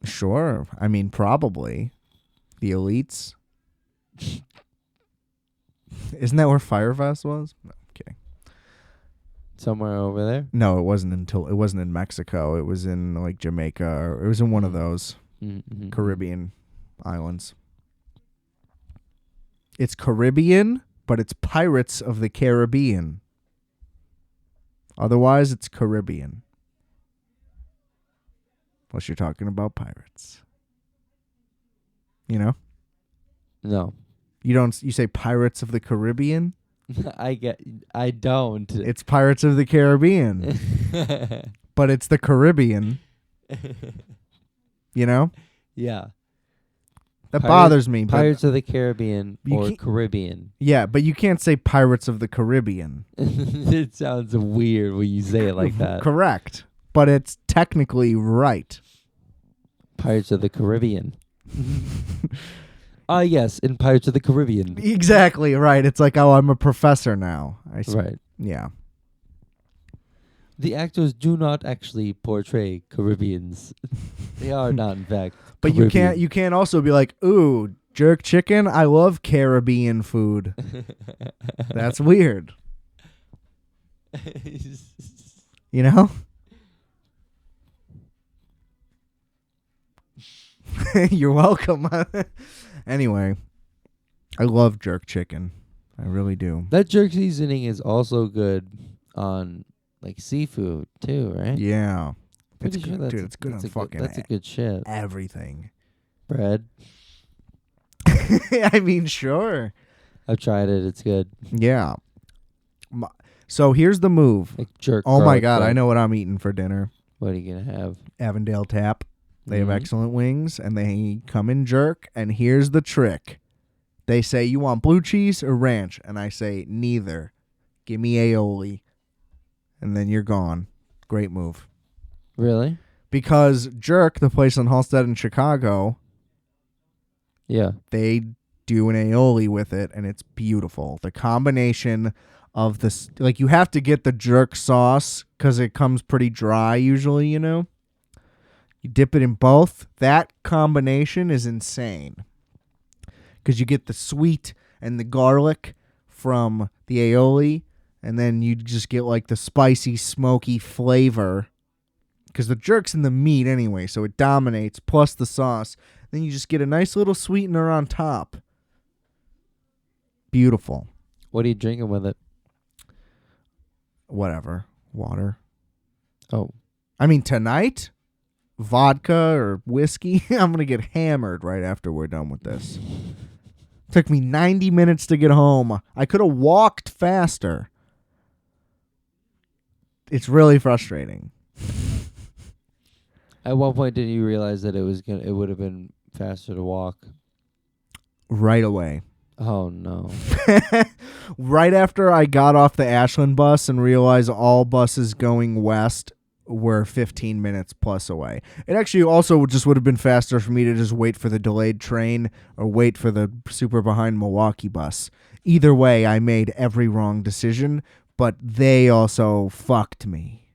Sure. I mean, probably. The Elites. Isn't that where Firefest was? No, I'm kidding. Somewhere over there? No, it wasn't in Mexico. It was in like Jamaica, or it was in one of those Mm-hmm. Caribbean islands. It's Caribbean, but it's Pirates of the Caribbean. Otherwise, it's Caribbean. Unless you're talking about pirates. You know? No. You say Pirates of the Caribbean? I don't. It's Pirates of the Caribbean. But it's the Caribbean. You know? Yeah. That bothers me. Pirates of the Caribbean You or can't- Caribbean. Yeah, but you can't say Pirates of the Caribbean. It sounds weird when you say it like that. Correct. But it's technically right. Pirates of the Caribbean. Yes, in Pirates of the Caribbean. Exactly right. It's like, oh, I'm a professor now. Right. Yeah. The actors do not actually portray Caribbeans. They are not, in fact. But Caribbean. you can't also be like, ooh, jerk chicken. I love Caribbean food. That's weird. You know? You're welcome. Anyway, I love jerk chicken. I really do. That jerk seasoning is also good on like seafood too, right? Yeah. Pretty It's sure good, that's dude. It's good on fucking that's a good shit. everything. Bread. I mean, sure. I've tried it. It's good. Yeah. So here's the move. Like jerk. Oh my garlic God, I bread. know what I'm eating for dinner. What are you gonna have? Avondale Tap. They have Mhm. excellent wings, and they come in jerk. And here's the trick. They say, you want blue cheese or ranch? And I say, neither. Give me aioli. And then you're gone. Great move. Really? Because Jerk, the place on Halstead in Chicago, Yeah. they do an aioli with it, and it's beautiful. The combination of this, like, you have to get the Jerk sauce because it comes pretty dry usually, you know? You dip it in both. That combination is insane. Because you get the sweet and the garlic from the aioli, and then you just get like the spicy, smoky flavor. Because the jerk's in the meat anyway, so it dominates, plus the sauce. Then you just get a nice little sweetener on top. Beautiful. What are you drinking with it? Whatever. Water. Oh. I mean, tonight, vodka or whiskey, I'm going to get hammered right after we're done with this. Took me 90 minutes to get home. I could have walked faster. It's really frustrating. At what point did you realize that it would have been faster to walk? Right away. Oh no. Right after I got off the Ashland bus and realized all buses going west were 15 minutes plus away. It actually also just would have been faster for me to just wait for the delayed train or wait for the super behind Milwaukee bus. Either way, I made every wrong decision, but they also fucked me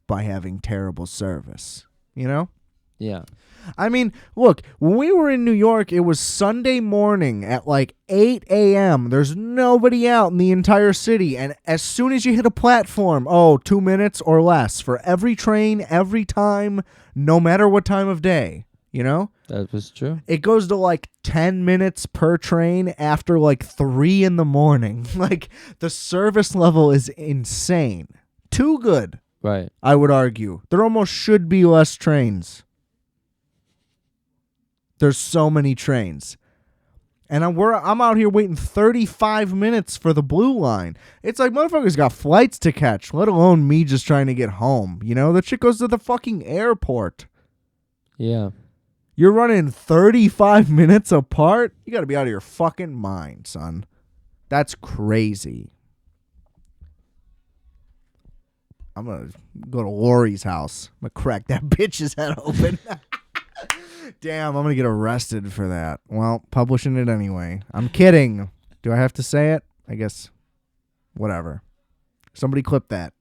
by having terrible service. You know? Yeah. I mean, look, when we were in New York, it was Sunday morning at like 8 a.m. There's nobody out in the entire city. And as soon as you hit a platform, 2 minutes or less for every train, every time, no matter what time of day, you know? That was true. It goes to like 10 minutes per train after like 3 in the morning. Like, the service level is insane. Too good, Right. I would argue. There almost should be less trains. There's so many trains. And I'm out here waiting 35 minutes for the blue line. It's like motherfuckers got flights to catch, let alone me just trying to get home. You know, that shit goes to the fucking airport. Yeah. You're running 35 minutes apart? You got to be out of your fucking mind, son. That's crazy. I'm going to go to Lori's house. I'm going to crack that bitch's head open. Damn, I'm going to get arrested for that. Well, publishing it anyway. I'm kidding. Do I have to say it? I guess. Whatever. Somebody clip that.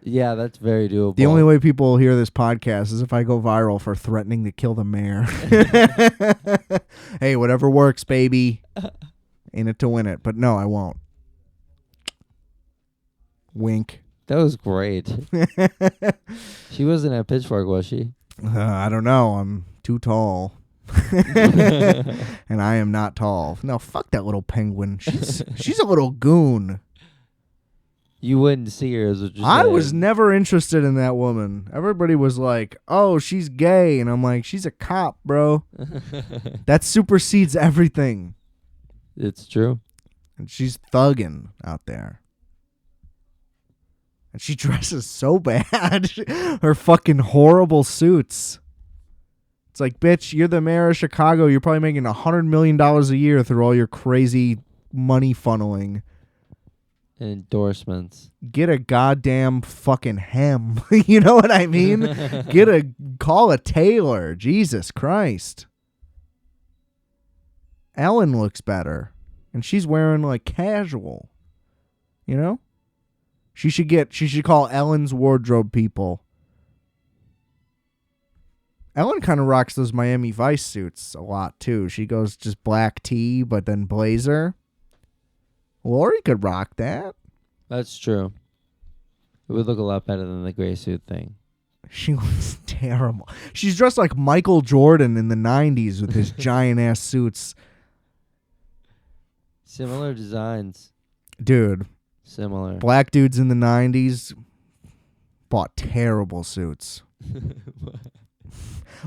Yeah, that's very doable. The only way people will hear this podcast is if I go viral for threatening to kill the mayor. Hey, whatever works, baby. In it to win it. But no, I won't. Wink. That was great. She wasn't at Pitchfork, was she? I don't know. I'm too tall. And I am not tall. No, fuck that little penguin. She's a little goon. You wouldn't see her as what you're I saying. was never interested in that woman. Everybody was like, oh, she's gay. And I'm like, she's a cop, bro. That supersedes everything. It's true. And she's thugging out there. And she dresses so bad. Her fucking horrible suits. It's like, bitch, you're the mayor of Chicago. You're probably making $100 million a year through all your crazy money funneling. Endorsements. Get a goddamn fucking hem. You know what I mean? Call a tailor. Jesus Christ. Ellen looks better. And she's wearing like casual. You know? She should call Ellen's wardrobe people. Ellen kind of rocks those Miami Vice suits a lot too. She goes just black tee, but then blazer. Lori could rock that. That's true. It would look a lot better than the gray suit thing. She looks terrible. She's dressed like Michael Jordan in the 90s with his giant-ass suits. Similar designs. Dude. Similar. Black dudes in the 90s bought terrible suits.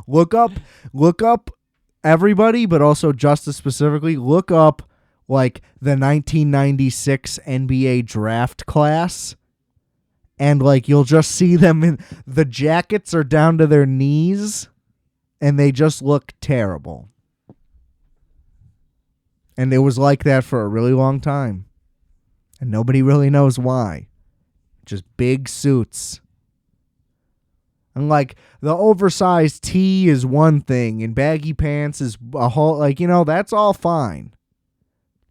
Look up everybody, but also Justice specifically. Look up like the 1996 NBA draft class, and like you'll just see them in the jackets are down to their knees, and they just look terrible. And it was like that for a really long time, and nobody really knows why. Just big suits. And like the oversized tee is one thing, and baggy pants is a whole, like, you know, that's all fine.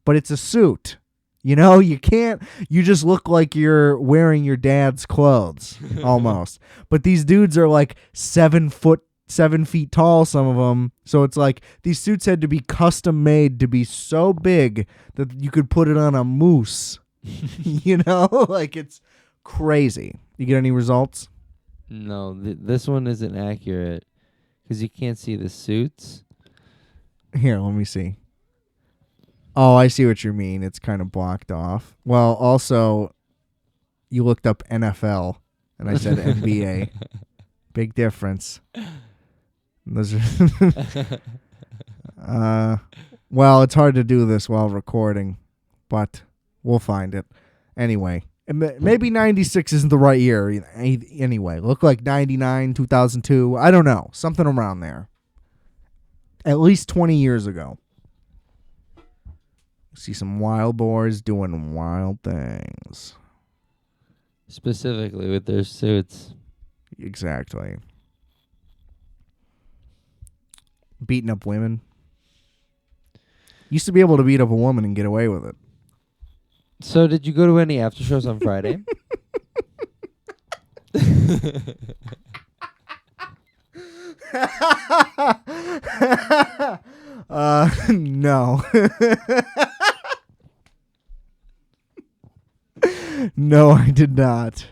But it's a suit. You know, you just look like you're wearing your dad's clothes almost. But these dudes are like 7 feet tall, some of them. So it's like these suits had to be custom made to be so big that you could put it on a moose. You know, like it's crazy. You get any results? No, this one isn't accurate because you can't see the suits. Here, let me see. Oh, I see what you mean. It's kind of blocked off. Well, also, you looked up NFL, and I said NBA. Big difference. Those are well, it's hard to do this while recording, but we'll find it. Anyway, maybe 96 isn't the right year. Anyway, look like 99, 2002. I don't know. Something around there. At least 20 years ago. See some wild boys doing wild things. Specifically with their suits. Exactly. Beating up women. Used to be able to beat up a woman and get away with it. So did you go to any after shows on Friday? No. No, I did not.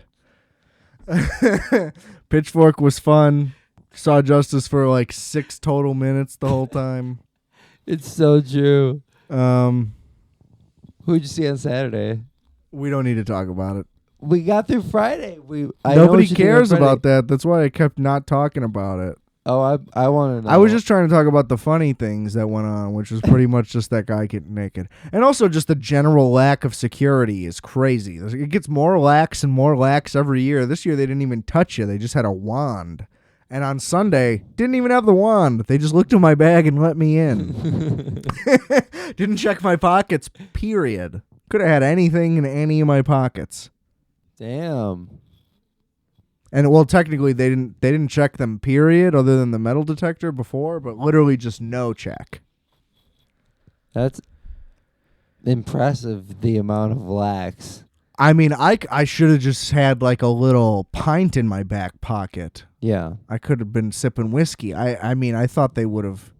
Pitchfork was fun. Saw Justice for like 6 total minutes the whole time. It's so true. Who'd Who'd you see on Saturday? We don't need to talk about it. We got through Friday. Nobody cares about that. That's why I kept not talking about it. Oh, I want to know. I was just trying to talk about the funny things that went on, which was pretty much just that guy getting naked. And also just the general lack of security is crazy. It gets more lax and more lax every year. This year they didn't even touch you. They just had a wand. And on Sunday, didn't even have the wand. They just looked in my bag and let me in. Didn't check my pockets, period. Could have had anything in any of my pockets. Damn. And well, technically they didn't check them, period, other than the metal detector before, but literally just no check. That's impressive, the amount of lax. I mean, I should have just had like a little pint in my back pocket. Yeah. I could have been sipping whiskey. I mean, I thought they would have.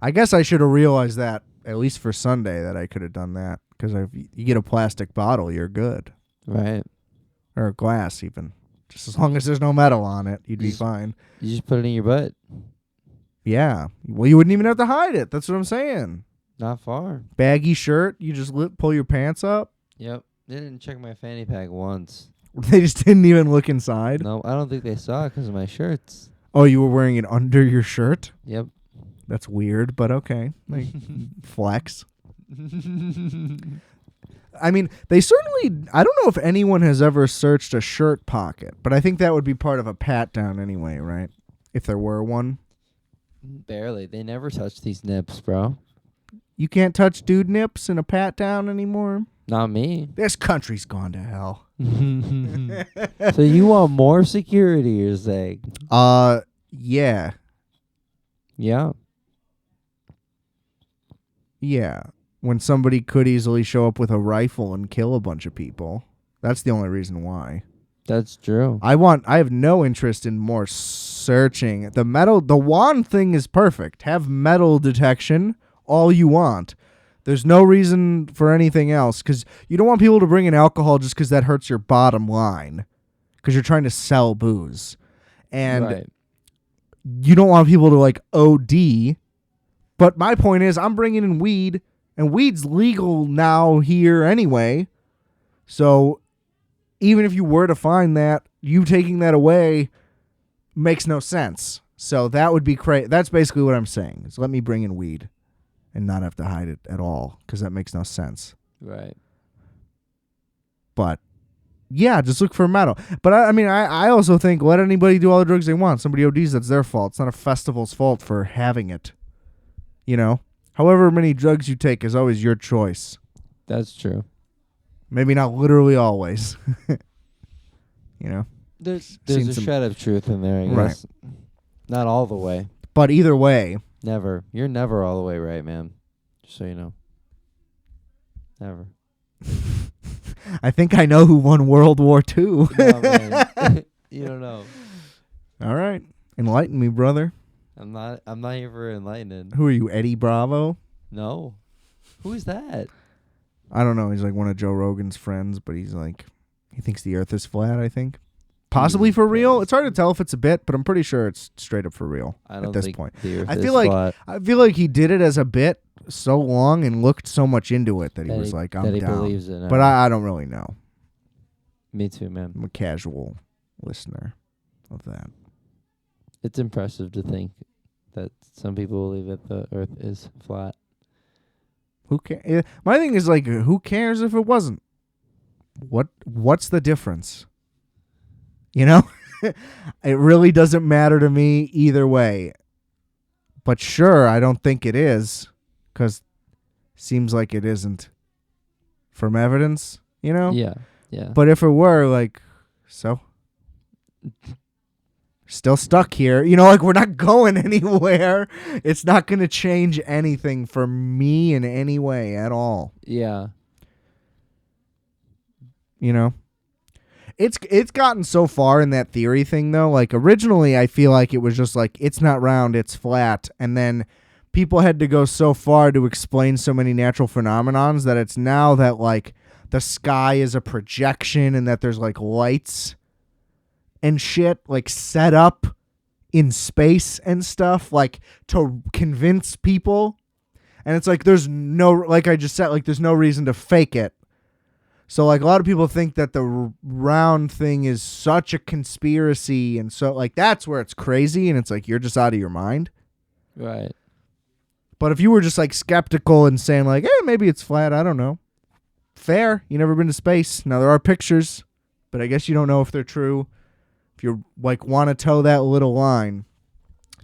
I guess I should have realized that, at least for Sunday, that I could have done that. Because if you get a plastic bottle, you're good. Right. Or a glass, even. Just as long as there's no metal on it, you'd be fine. You just put it in your butt. Yeah. Well, you wouldn't even have to hide it. That's what I'm saying. Not far. Baggy shirt, you just pull your pants up. Yep. They didn't check my fanny pack once. They just didn't even look inside. No, I don't think they saw it because of my shirts. Oh, you were wearing it under your shirt? Yep. That's weird, but okay. Like, flex. I mean, they certainly... I don't know if anyone has ever searched a shirt pocket, but I think that would be part of a pat-down anyway, right? If there were one. Barely. They never touch these nips, bro. You can't touch dude nips in a pat-down anymore? Not me. This country's gone to hell. So you want more security, you're saying? Yeah. Yeah. Yeah. When somebody could easily show up with a rifle and kill a bunch of people. That's the only reason why. That's true. I have no interest in more searching. The wand thing is perfect. Have metal detection all you want. There's no reason for anything else, because you don't want people to bring in alcohol just because that hurts your bottom line, because you're trying to sell booze. And right. You don't want people to like OD. But my point is, I'm bringing in weed, and weed's legal now here anyway. So even if you were to find that, you taking that away makes no sense. So that would be crazy. That's basically what I'm saying, is let me bring in weed and not have to hide it at all, because that makes no sense. Right. But yeah, just look for metal. But I also think let anybody do all the drugs they want. Somebody ODs, that's their fault. It's not a festival's fault for having it. You know, however many drugs you take is always your choice. That's true. Maybe not literally always. You know, there's a shred of truth in there, I guess. Right. Not all the way. But either way. Never. You're never all the way right, man. Just so you know. Never. I think I know who won World War II. No, man. You don't know. All right. Enlighten me, brother. I'm not here for enlightening. Who are you, Eddie Bravo? No. Who is that? I don't know. He's like one of Joe Rogan's friends, but he thinks the earth is flat, I think. Possibly for real. It's hard to tell if it's a bit, but I'm pretty sure it's straight up for real at this point. I feel like he did it as a bit so long and looked so much into it that he was like, I'm down. Believes it. But I don't really know. Me too, man. I'm a casual listener of that. It's impressive to think that some people believe that the earth is flat. Who cares? My thing is like, who cares if it wasn't? What's the difference? You know, it really doesn't matter to me either way. But sure, I don't think it is, because seems like it isn't from evidence, you know? Yeah. But if it were, like, so? Still stuck here. You know, like, we're not going anywhere. It's not going to change anything for me in any way at all. Yeah. You know? It's gotten so far in that theory thing, though. Like, originally, I feel like it was just like, it's not round, it's flat. And then people had to go so far to explain so many natural phenomenons that it's now that, like, the sky is a projection and that there's, like, lights and shit, like, set up in space and stuff, like, to convince people. And it's like, there's no, like I just said, like, there's no reason to fake it. So, like, a lot of people think that the round thing is such a conspiracy. And so, like, that's where it's crazy. And it's like, you're just out of your mind. Right. But if you were just, like, skeptical and saying, like, maybe it's flat, I don't know. Fair. You never been to space. Now, there are pictures, but I guess you don't know if they're true. If you, like, want to toe that little line.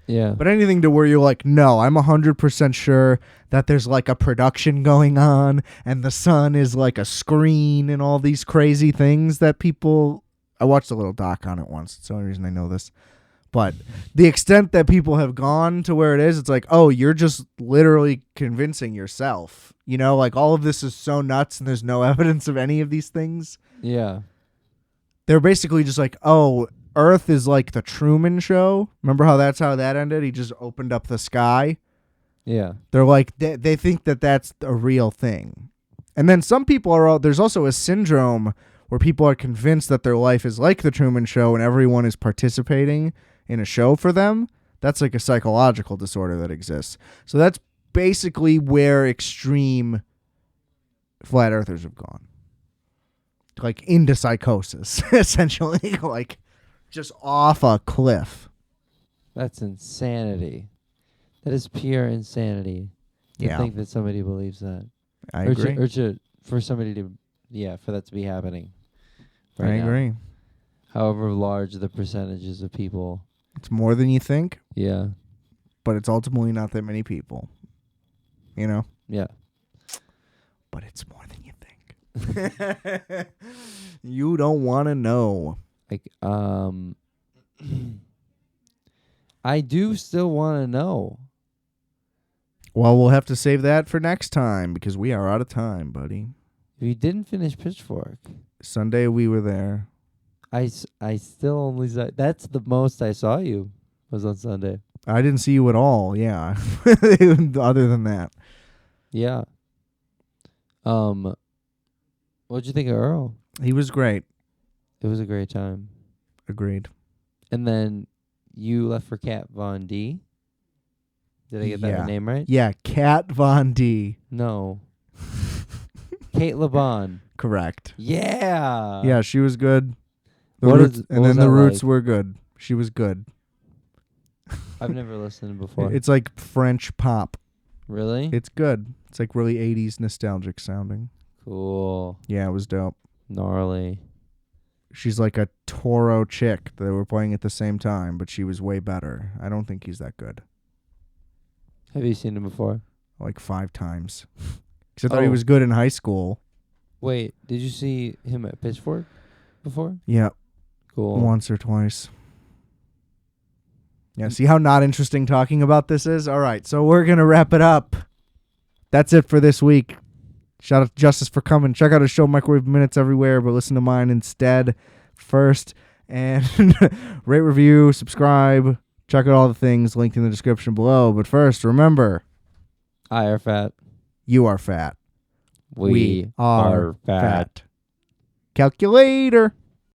Yeah. But anything to where you're like, no, I'm 100% sure that there's, like, a production going on and the sun is like a screen and all these crazy things that people... I watched a little doc on it once. It's the only reason I know this. But the extent that people have gone to where it is, it's like, oh, you're just literally convincing yourself. You know, like, all of this is so nuts and there's no evidence of any of these things. Yeah. They're basically just like, oh, Earth is like the Truman Show. Remember how that ended? He just opened up the sky. Yeah. They're like, they think that that's a real thing. And then some people there's also a syndrome where people are convinced that their life is like the Truman Show and everyone is participating in a show for them. That's like a psychological disorder that exists. So that's basically where extreme flat earthers have gone. Like, into psychosis, essentially. Like, just off a cliff. That's insanity. That is pure insanity. To think that somebody believes that. I agree. For somebody to, for that to be happening. I agree. However large the percentages of people. It's more than you think. Yeah. But it's ultimately not that many people. You know? Yeah. But it's more than you think. You don't want to know. Like, I do still want to know. Well, we'll have to save that for next time because we are out of time, buddy. You didn't finish Pitchfork. Sunday we were there. I still only saw... That's the most I saw you was on Sunday. I didn't see you at all, yeah. Other than that. Yeah. What'd you think of Earl? He was great. It was a great time. Agreed. And then you left for Kat Von D. Did I get that name right? Yeah, Kat Von D. No. Kate LeBon. Correct. Yeah. Yeah, she was good. What The Roots like? were good. She was good. I've never listened before. It's like French pop. Really? It's good. It's like really 80s nostalgic sounding. Cool. Yeah, it was dope. Gnarly. She's like a Toro chick that were playing at the same time, but she was way better. I don't think he's that good. Have you seen him before? Like 5 times. Because I thought he was good in high school. Wait, did you see him at Pitchfork before? Yeah. Cool. Once or twice. Yeah, see how not interesting talking about this is? All right, so we're going to wrap it up. That's it for this week. Shout out to Justice for coming. Check out his show, Microwave Minutes, everywhere, but listen to mine instead first. And rate, review, subscribe. Check out all the things linked in the description below. But first, remember, I are fat. You are fat. We are fat. Calculator.